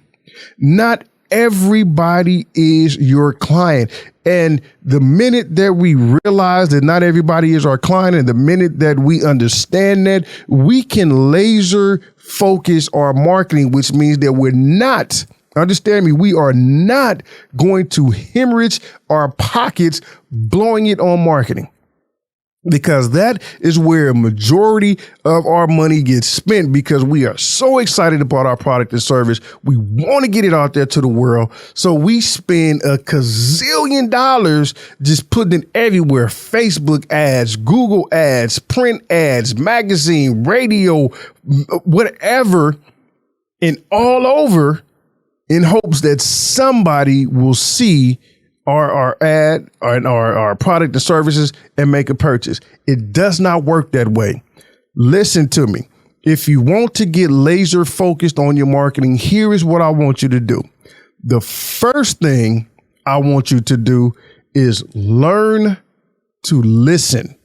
Not everybody is your client. And the minute that we realize that not everybody is our client, and the minute that we understand that, we can laser focus our marketing, which means that we're not, understand me, we are not going to hemorrhage our pockets blowing it on marketing, because that is where a majority of our money gets spent, because we are so excited about our product and service. We want to get it out there to the world. So we spend a gazillion dollars just putting it everywhere. Facebook ads, Google ads, print ads, magazine, radio, whatever, and all over, in hopes that somebody will see our ad and our product and services and make a purchase. It does not work that way. Listen to me. If you want to get laser focused on your marketing, here is what I want you to do. The first thing I want you to do is learn to listen.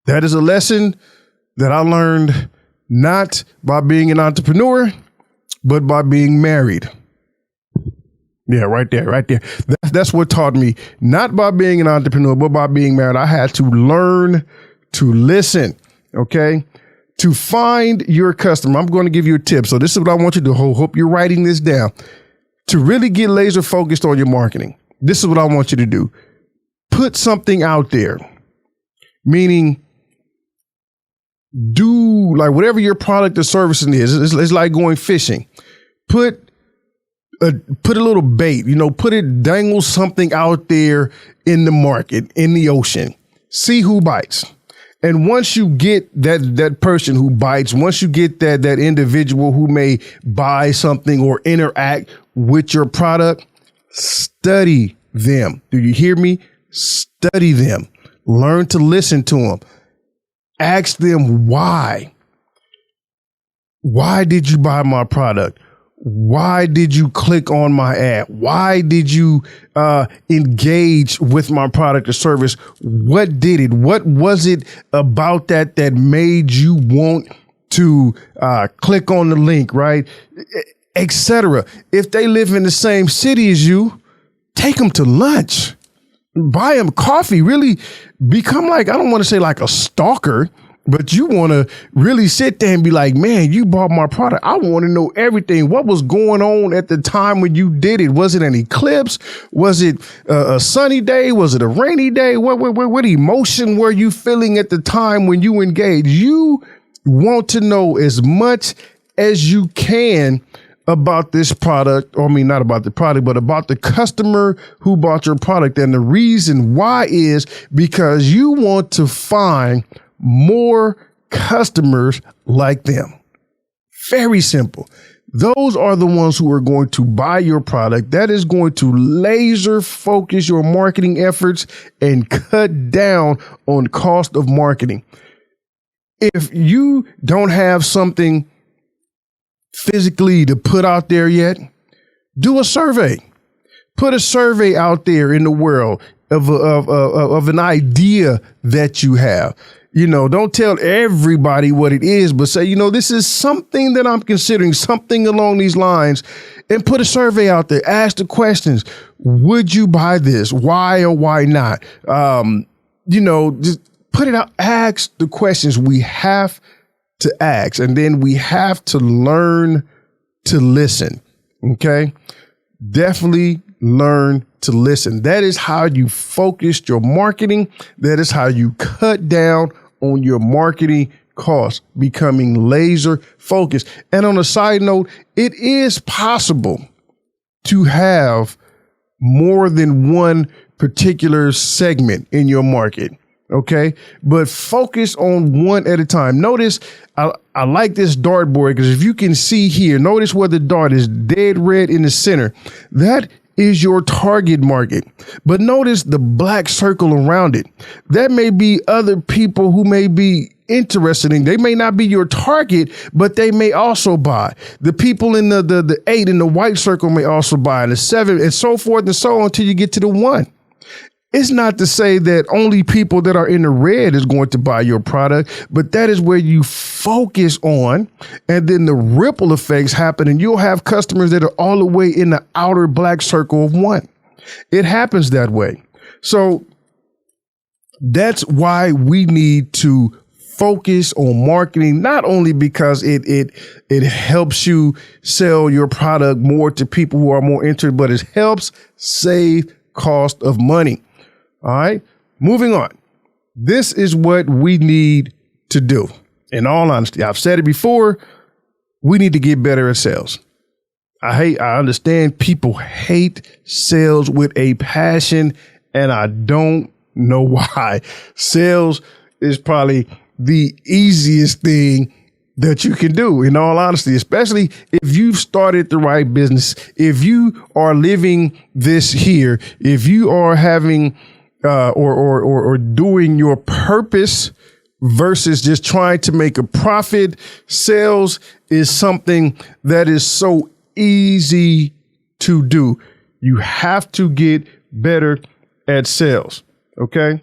That is a lesson that I learned not by being an entrepreneur, but by being married. Yeah, right there. That's what taught me, not by being an entrepreneur, but by being married. I had to learn to listen, okay? To find your customer, I'm going to give you a tip. So this is what I want you to do. Hope you're writing this down. To really get laser focused on your marketing, this is what I want you to do. Put something out there, meaning do like whatever your product or service is. It's like going fishing. Put a little bait, dangle something out there in the market, in the ocean. See who bites. And once you get that person who bites, once you get that individual who may buy something or interact with your product, study them. Do you hear me? Study them. Learn to listen to them. Ask them why. Why did you buy my product? Why did you click on my ad? Why did you engage with my product or service? What did it? What was it about that made you want to click on the link, right? Etc. If they live in the same city as you, take them to lunch. Buy them coffee. Really become like, I don't want to say like a stalker, but you want to really sit there and be like, man, you bought my product. I want to know everything. What was going on at the time when you did it? Was it an eclipse? Was it a sunny day? Was it a rainy day? What emotion were you feeling at the time when you engaged? You want to know as much as you can about this product, or I mean, not about the product, but about the customer who bought your product. And the reason why is because you want to find more customers like them. Very simple. Those are the ones who are going to buy your product. That is going to laser focus your marketing efforts and cut down on cost of marketing. If you don't have something physically to put out there yet, do a survey. Put a survey out there in the world of an idea that you have. Don't tell everybody what it is, but say, this is something that I'm considering, something along these lines, and put a survey out there. Ask the questions. Would you buy this? Why or why not? Just put it out. Ask the questions. We have to ask, and then we have to learn to listen. Okay. Definitely learn to listen. That is how you focus your marketing. That is how you cut down on your marketing costs, becoming laser focused. And on a side note, it is possible to have more than one particular segment in your market. Okay, but focus on one at a time. Notice I like this dartboard because if you can see here, notice where the dart is dead red in the center. That is your target market. But notice the black circle around it. That may be other people who may be interested in. They may not be your target, but they may also buy. The people in the 8 in the white circle may also buy, and the 7 and so forth and so on until you get to the 1. It's not to say that only people that are in the red is going to buy your product, but that is where you focus on, and then the ripple effects happen, and you'll have customers that are all the way in the outer black circle of 1. It happens that way. So that's why we need to focus on marketing, not only because it helps you sell your product more to people who are more interested, but it helps save cost of money. All right, moving on. This is what we need to do. In all honesty, I've said it before, we need to get better at sales. I understand people hate sales with a passion, and I don't know why. Sales is probably the easiest thing that you can do, in all honesty, especially if you've started the right business, if you are living this here, if you are having or doing your purpose versus just trying to make a profit. Sales is something that is so easy to do. You have to get better at sales. Okay.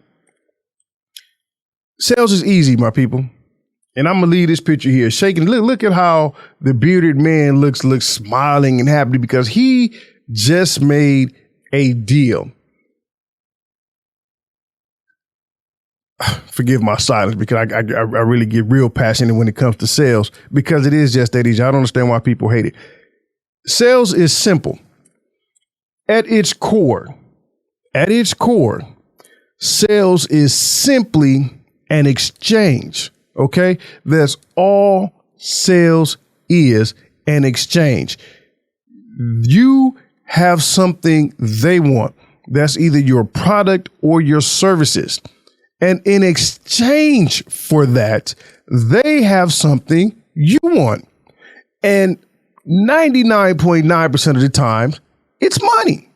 Sales is easy, my people. And I'm gonna leave this picture here shaking. Look at how the bearded man looks smiling and happy because he just made a deal. Forgive my silence because I really get real passionate when it comes to sales because it is just that easy. I don't understand why people hate it. Sales is simple. At its core, sales is simply an exchange. Okay, that's all sales is, an exchange. You have something they want. That's either your product or your services. And in exchange for that, they have something you want. And 99.9% of the time, it's money.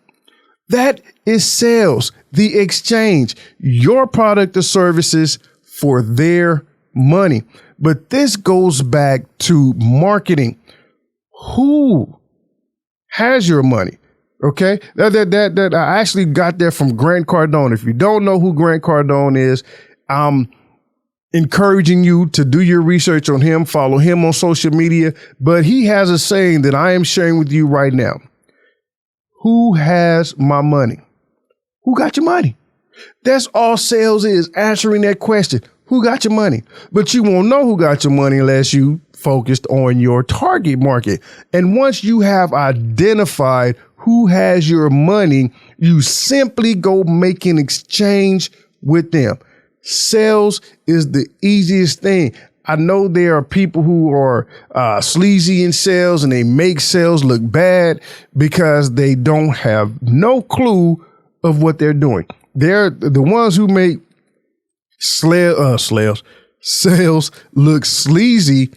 That is sales, the exchange, your product or services for their money. But this goes back to marketing. Who has your money? Okay, that I actually got that from Grant Cardone. If you don't know who Grant Cardone is, I'm encouraging you to do your research on him, follow him on social media. But he has a saying that I am sharing with you right now. Who has my money? Who got your money? That's all sales is, answering that question. Who got your money? But you won't know who got your money unless you focused on your target market. And once you have identified who has your money, you simply go make an exchange with them. Sales is the easiest thing. I know there are people who are sleazy in sales and they make sales look bad because they don't have no clue of what they're doing. They're the ones who make sales look sleazy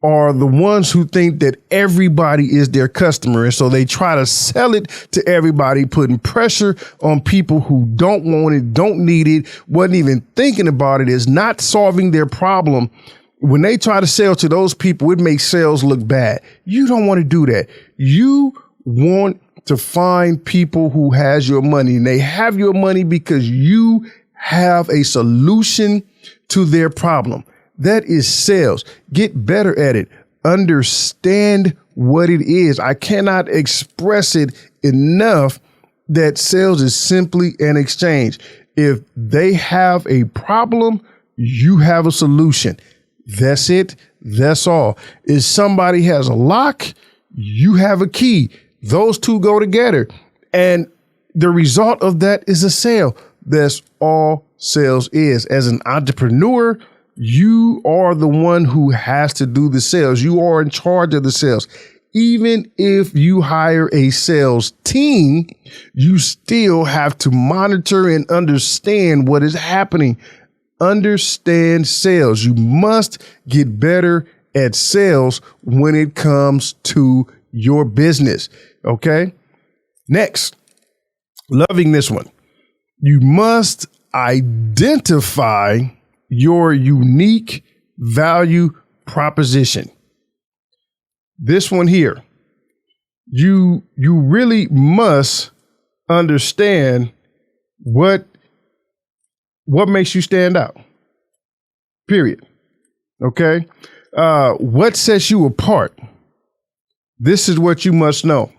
are the ones who think that everybody is their customer. And so they try to sell it to everybody, putting pressure on people who don't want it, don't need it, wasn't even thinking about it, is not solving their problem. When they try to sell to those people, it makes sales look bad. You don't want to do that. You want to find people who has your money, and they have your money because you have a solution to their problem. That is sales. Get better at it. Understand what it is. I cannot express it enough that sales is simply an exchange. If they have a problem, you have a solution. That's it. That's all. If somebody has a lock, you have a key. Those two go together. And the result of that is a sale. That's all sales is. As an entrepreneur, you are the one who has to do the sales. You are in charge of the sales. Even if you hire a sales team, you still have to monitor and understand what is happening. Understand sales. You must get better at sales when it comes to your business. Okay. Next, loving this one. You must identify your unique value proposition. This one here, you really must understand what makes you stand out, period. Okay. What sets you apart? This is what you must know.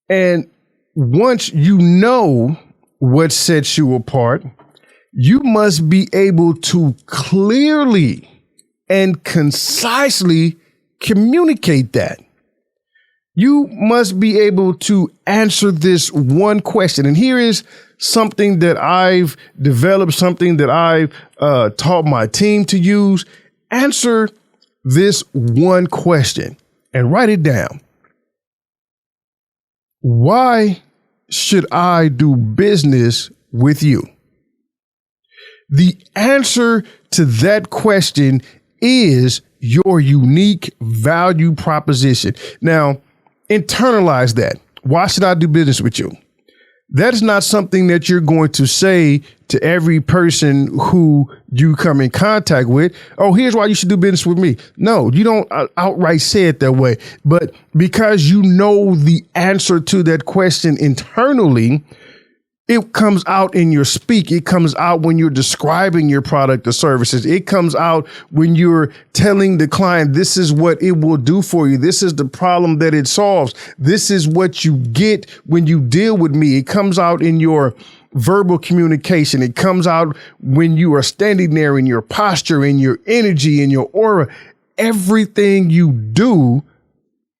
And once you know what sets you apart, you must be able to clearly and concisely communicate that. You must be able to answer this one question. And here is something that I've developed, something that I've taught my team to use. Answer this one question and write it down. Why should I do business with you? The answer to that question is your unique value proposition. Now, internalize that. Why should I do business with you? That is not something that you're going to say to every person who you come in contact with. Oh, here's why you should do business with me. No, you don't outright say it that way. But because you know the answer to that question internally, it comes out in your speak. It comes out when you're describing your product or services. It comes out when you're telling the client, this is what it will do for you. This is the problem that it solves. This is what you get when you deal with me. It comes out in your verbal communication. It comes out when you are standing there in your posture, in your energy, in your aura. Everything you do,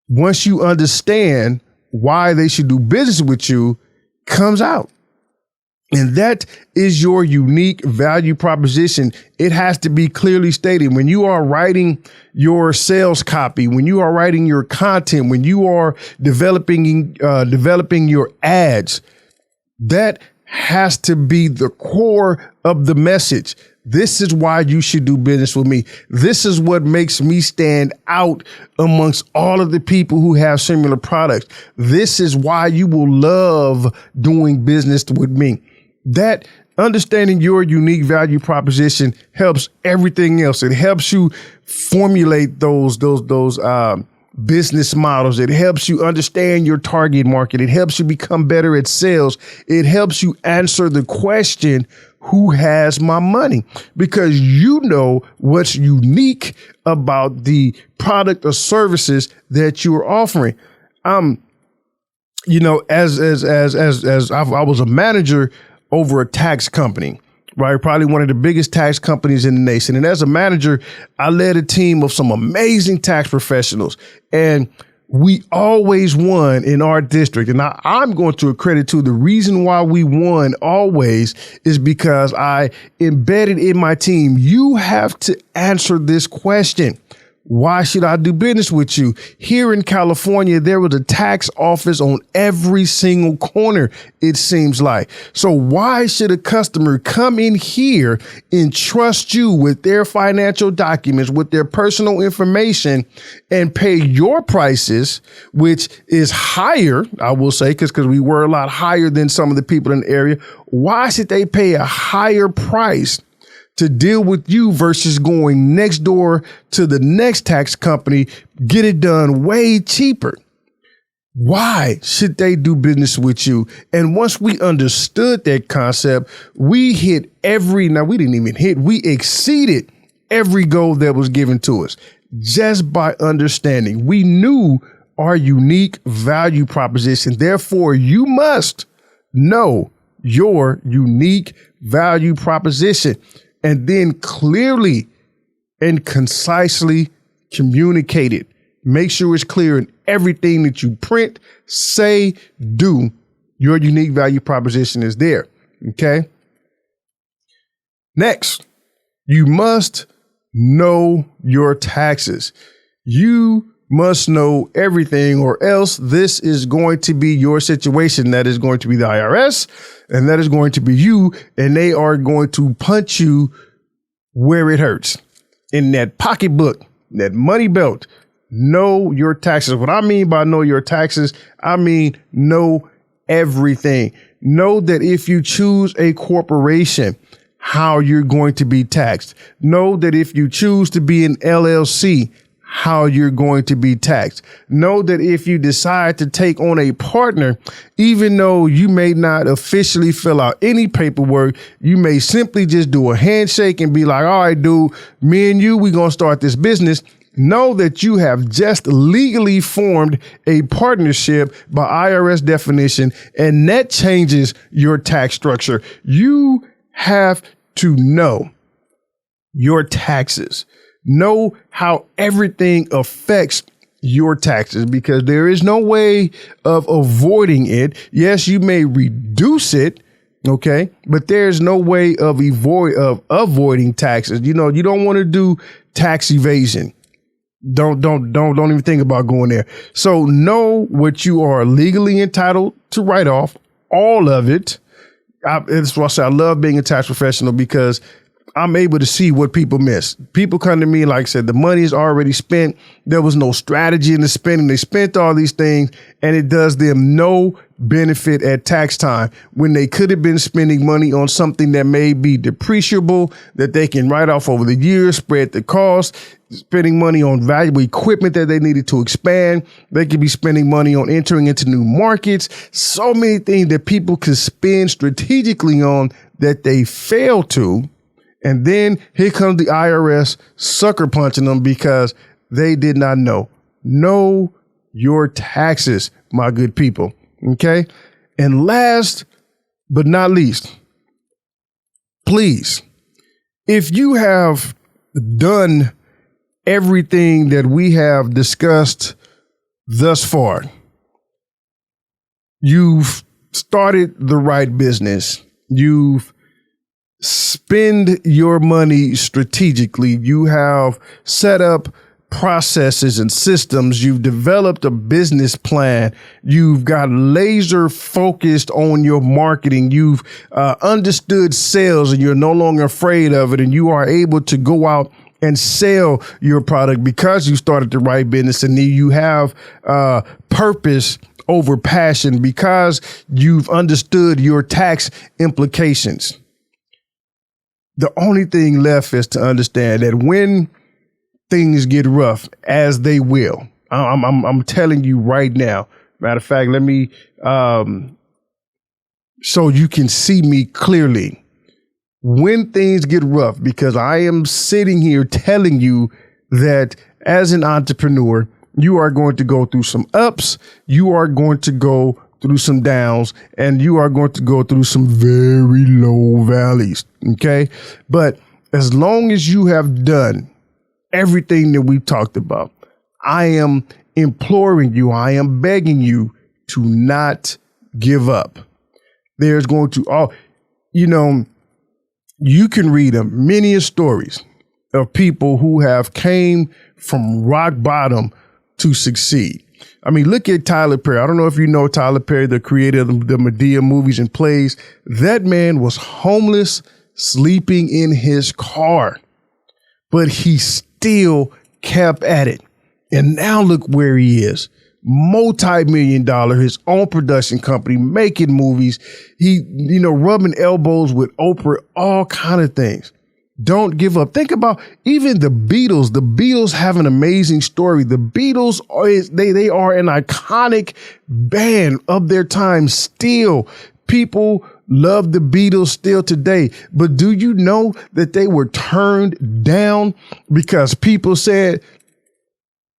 once you understand why they should do business with you, comes out. And that is your unique value proposition. It has to be clearly stated when you are writing your sales copy, when you are writing your content, when you are developing your ads. That has to be the core of the message. This is why you should do business with me. This is what makes me stand out amongst all of the people who have similar products. This is why you will love doing business with me. That understanding your unique value proposition helps everything else. It helps you formulate those business models. It helps you understand your target market. It helps you become better at sales. It helps you answer the question, who has my money? Because you know what's unique about the product or services that you are offering. You know, as I was a manager over a tax company, right? Probably one of the biggest tax companies in the nation. And as a manager, I led a team of some amazing tax professionals, and we always won in our district. And I'm going to accredit to the reason why we won always is because I embedded in my team, you have to answer this question. Why should I do business with you? Here in California, there was a tax office on every single corner, it seems like. So why should a customer come in here and trust you with their financial documents, with their personal information, and pay your prices, which is higher, I will say, because we were a lot higher than some of the people in the area. Why should they pay a higher price to deal with you versus going next door to the next tax company, get it done way cheaper? Why should they do business with you? And once we understood that concept, we exceeded every goal that was given to us just by understanding. We knew our unique value proposition. Therefore, you must know your unique value proposition, and then clearly and concisely communicate it. Make sure it's clear in everything that you print, say, do, Your unique value proposition is there. Okay. Next, you must know your taxes. You must know everything, or else this is going to be your situation. That is going to be the IRS, and that is going to be you, and they are going to punch you where it hurts, in that pocketbook, that money belt. Know your taxes. What I mean by know your taxes, I mean know everything. Know that if you choose a corporation, how you're going to be taxed. Know that if you choose to be an LLC, how you're going to be taxed. Know that if you decide to take on a partner, even though you may not officially fill out any paperwork, you may simply just do a handshake and be like, all right, dude, me and you, we're going to start this business. Know that you have just legally formed a partnership by IRS definition, and that changes your tax structure. You have to know your taxes. Know how everything affects your taxes, because there is no way of avoiding it. Yes, you may reduce it. OK, but there's no way of avoiding taxes. You know, you don't want to do tax evasion. Don't even think about going there. So know what you are legally entitled to write off, all of it. That's why I say I love being a tax professional, because I'm able to see what people miss. People come to me, like I said, the money is already spent. There was no strategy in the spending. They spent all these things, and it does them no benefit at tax time, when they could have been spending money on something that may be depreciable, that they can write off over the years, spread the cost, spending money on valuable equipment that they needed to expand. They could be spending money on entering into new markets. So many things that people could spend strategically on that they fail to. And then here comes the IRS sucker punching them because they did not know. Know your taxes, my good people. OK. And last but not least, please, if you have done everything that we have discussed thus far, you've started the right business, you've spend your money strategically, you have set up processes and systems, you've developed a business plan, you've got laser focused on your marketing, you've understood sales, and you're no longer afraid of it, and you are able to go out and sell your product because you started the right business, and you have purpose over passion because you've understood your tax implications. The only thing left is to understand that when things get rough, as they will, I'm telling you right now. Matter of fact, let me so you can see me clearly. When things get rough, because I am sitting here telling you that as an entrepreneur, you are going to go through some ups, you are going to go through some downs, and you are going to go through some very low valleys. OK, but as long as you have done everything that we talked about, I am imploring you, I am begging you to not give up. There's going to, you can read many stories of people who have came from rock bottom to succeed. I mean, look at Tyler Perry. I don't know if you know Tyler Perry, the creator of the Medea movies and plays. That man was homeless, sleeping in his car, but he still kept at it. And now look where he is. Multi-million-dollar, his own production company, making movies. He, rubbing elbows with Oprah, all kind of things. Don't give up. Think about even the Beatles. The Beatles have an amazing story. The Beatles they are an iconic band of their time. Still, people love the Beatles still today. But do you know that they were turned down because people said,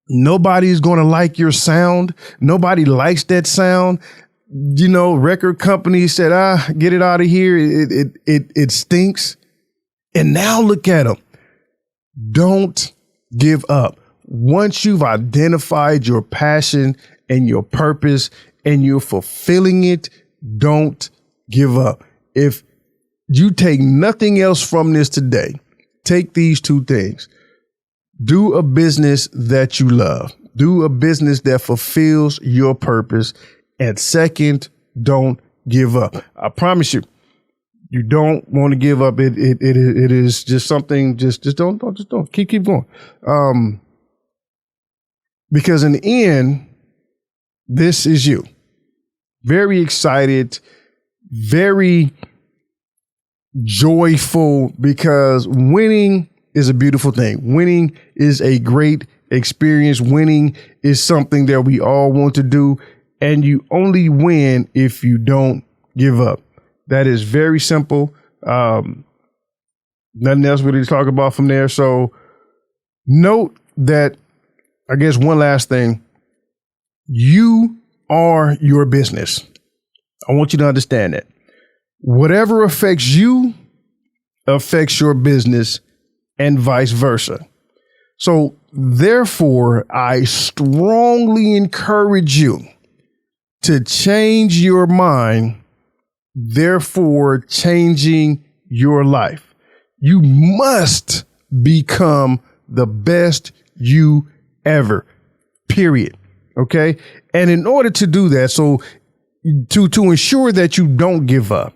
nobody's going to like your sound. Nobody likes that sound. Record companies said, get it out of here. It stinks. And now look at them. Don't give up. Once you've identified your passion and your purpose and you're fulfilling it, don't give up. If you take nothing else from this today, take these two things. Do a business that you love. Do a business that fulfills your purpose. And second, don't give up. I promise you, you don't want to give up. It is just something. Just don't keep going. Because in the end, this is you. Very excited, very joyful, because winning is a beautiful thing. Winning is a great experience. Winning is something that we all want to do. And you only win if you don't give up. That is very simple. Nothing else really to talk about from there. So note that, I guess one last thing, you are your business. I want you to understand that. Whatever affects you affects your business and vice versa. So therefore, I strongly encourage you to change your mind, therefore changing your life. You must become the best you ever, period. Okay. And in order to do that, so to ensure that you don't give up,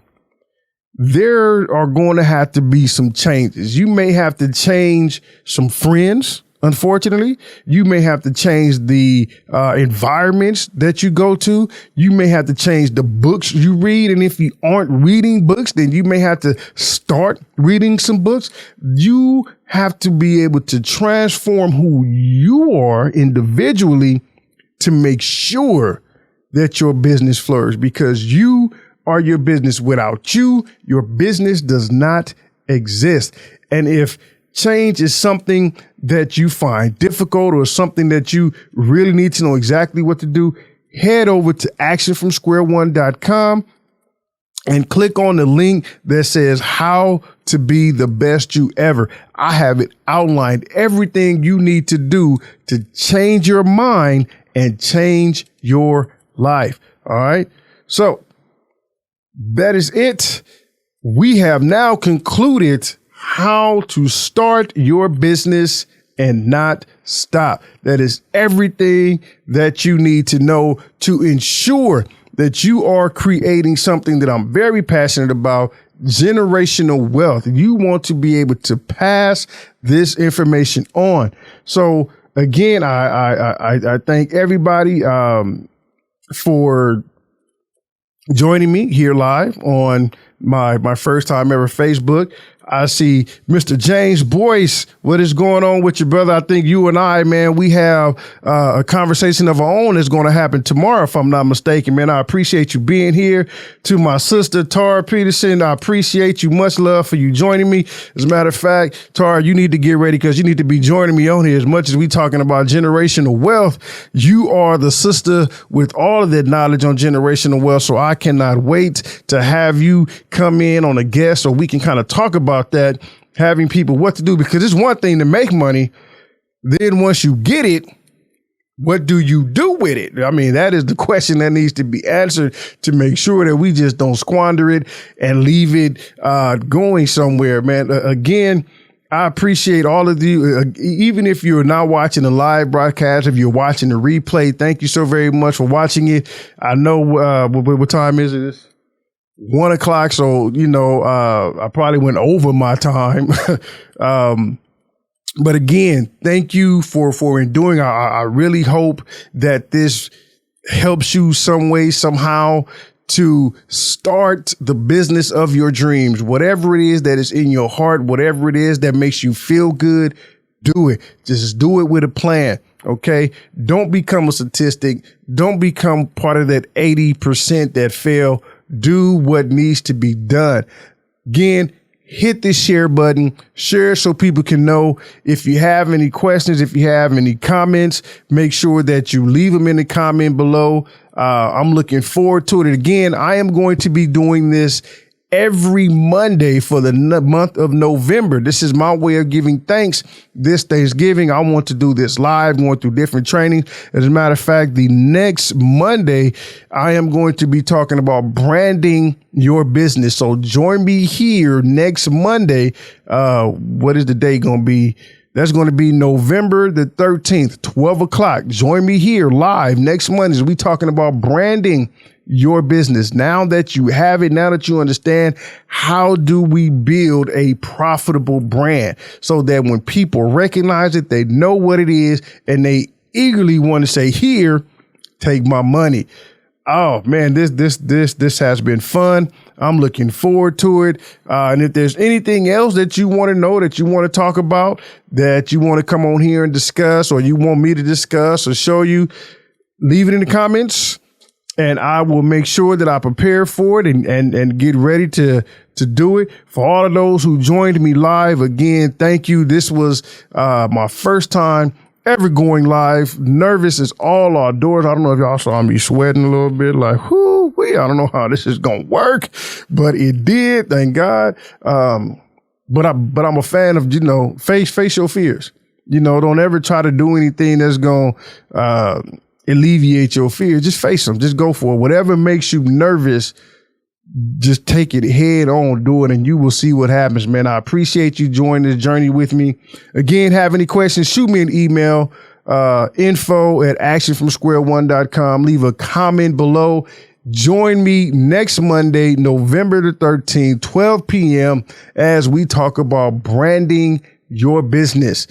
there are going to have to be some changes. You may have to change some friends. Unfortunately, you may have to change the environments that you go to. You may have to change the books you read. And if you aren't reading books, then you may have to start reading some books. You have to be able to transform who you are individually to make sure that your business flourishes, because you are your business. Without you, your business does not exist. And if change is something that you find difficult or something that you really need to know exactly what to do, head over to actionfromsquareone.com and click on the link that says how to be the best you ever. I have it outlined, everything you need to do to change your mind and change your life. All right. So that is it. We have now concluded how to start your business and not stop. That is everything that you need to know to ensure that you are creating something that I'm very passionate about, generational wealth. You want to be able to pass this information on. So again, I thank everybody for joining me here live on my first time ever Facebook. I see Mr. James Boyce. What is going on with your brother? I think you and I, man, we have a conversation of our own that's going to happen tomorrow, if I'm not mistaken, man. I appreciate you being here. To my sister, Tara Peterson, I appreciate you. Much love for you joining me. As a matter of fact, Tara, you need to get ready because you need to be joining me on here. As much as we talking about generational wealth, you are the sister with all of that knowledge on generational wealth. So I cannot wait to have you come in on a guest so we can kind of talk about that, having people what to do, because it's one thing to make money. Then once you get it, what do you do with it? I mean, that is the question that needs to be answered to make sure that we just don't squander it and leave it going somewhere, man. Again, I appreciate all of you. Even if you're not watching the live broadcast, if you're watching the replay, thank you so very much for watching it. I know what time is it? 1 o'clock. So, you know, I probably went over my time. But again, thank you for enduring. I really hope that this helps you some way, somehow, to start the business of your dreams. Whatever it is that is in your heart, whatever it is that makes you feel good, do it. Just do it with a plan. Okay. Don't become a statistic. Don't become part of that 80% that fail. Do what needs to be done. Again, hit the share button, share so people can know. If you have any questions, if you have any comments, make sure that you leave them in the comment below. I'm looking forward to it. Again, I am going to be doing this every Monday for the month of November. This is my way of giving thanks this Thanksgiving. I want to do this live, going through different trainings. As a matter of fact, the next Monday, I am going to be talking about branding your business. So join me here next Monday. What is the day going to be? That's going to be November the 13th, 12 o'clock. Join me here live next Monday. We talking about branding your business. Now that you have it, now that you understand, how do we build a profitable brand so that when people recognize it, they know what it is and they eagerly want to say, here, take my money. Oh man, this has been fun. I'm looking forward to it. And if there's anything else that you want to know, that you want to talk about, that you want to come on here and discuss, or you want me to discuss or show you, leave it in the comments. And I will make sure that I prepare for it and get ready to do it. For all of those who joined me live, again, thank you. This was my first time ever going live. Nervous as all outdoors. I don't know if y'all saw me sweating a little bit, like, whoo-wee, I don't know how this is going to work, but it did, thank God. But I'm a fan of, face your fears. Don't ever try to do anything that's going to alleviate your fear. Just face them. Just go for it. Whatever makes you nervous, just take it head on, do it, and you will see what happens, man. I appreciate you joining this journey with me. Again, have any questions, shoot me an email, info@actionfromsquareone.com. Leave a comment below. Join me next Monday, November the 13th, 12 p.m. as we talk about branding your business.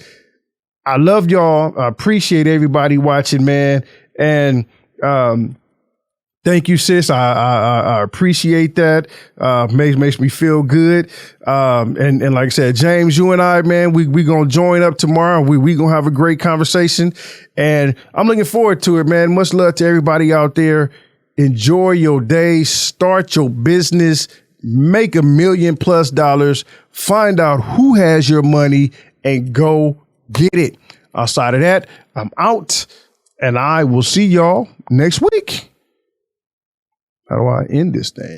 I love y'all. I appreciate everybody watching, man. And thank you, sis. I appreciate that. Makes me feel good. And like I said, James, you and I, man, we gonna join up tomorrow. We gonna have a great conversation, and I'm looking forward to it, man. Much love to everybody out there. Enjoy your day. Start your business. Make $1 million+ dollars. Find out who has your money and go get it. Outside of that, I'm out. And I will see y'all next week. How do I end this thing?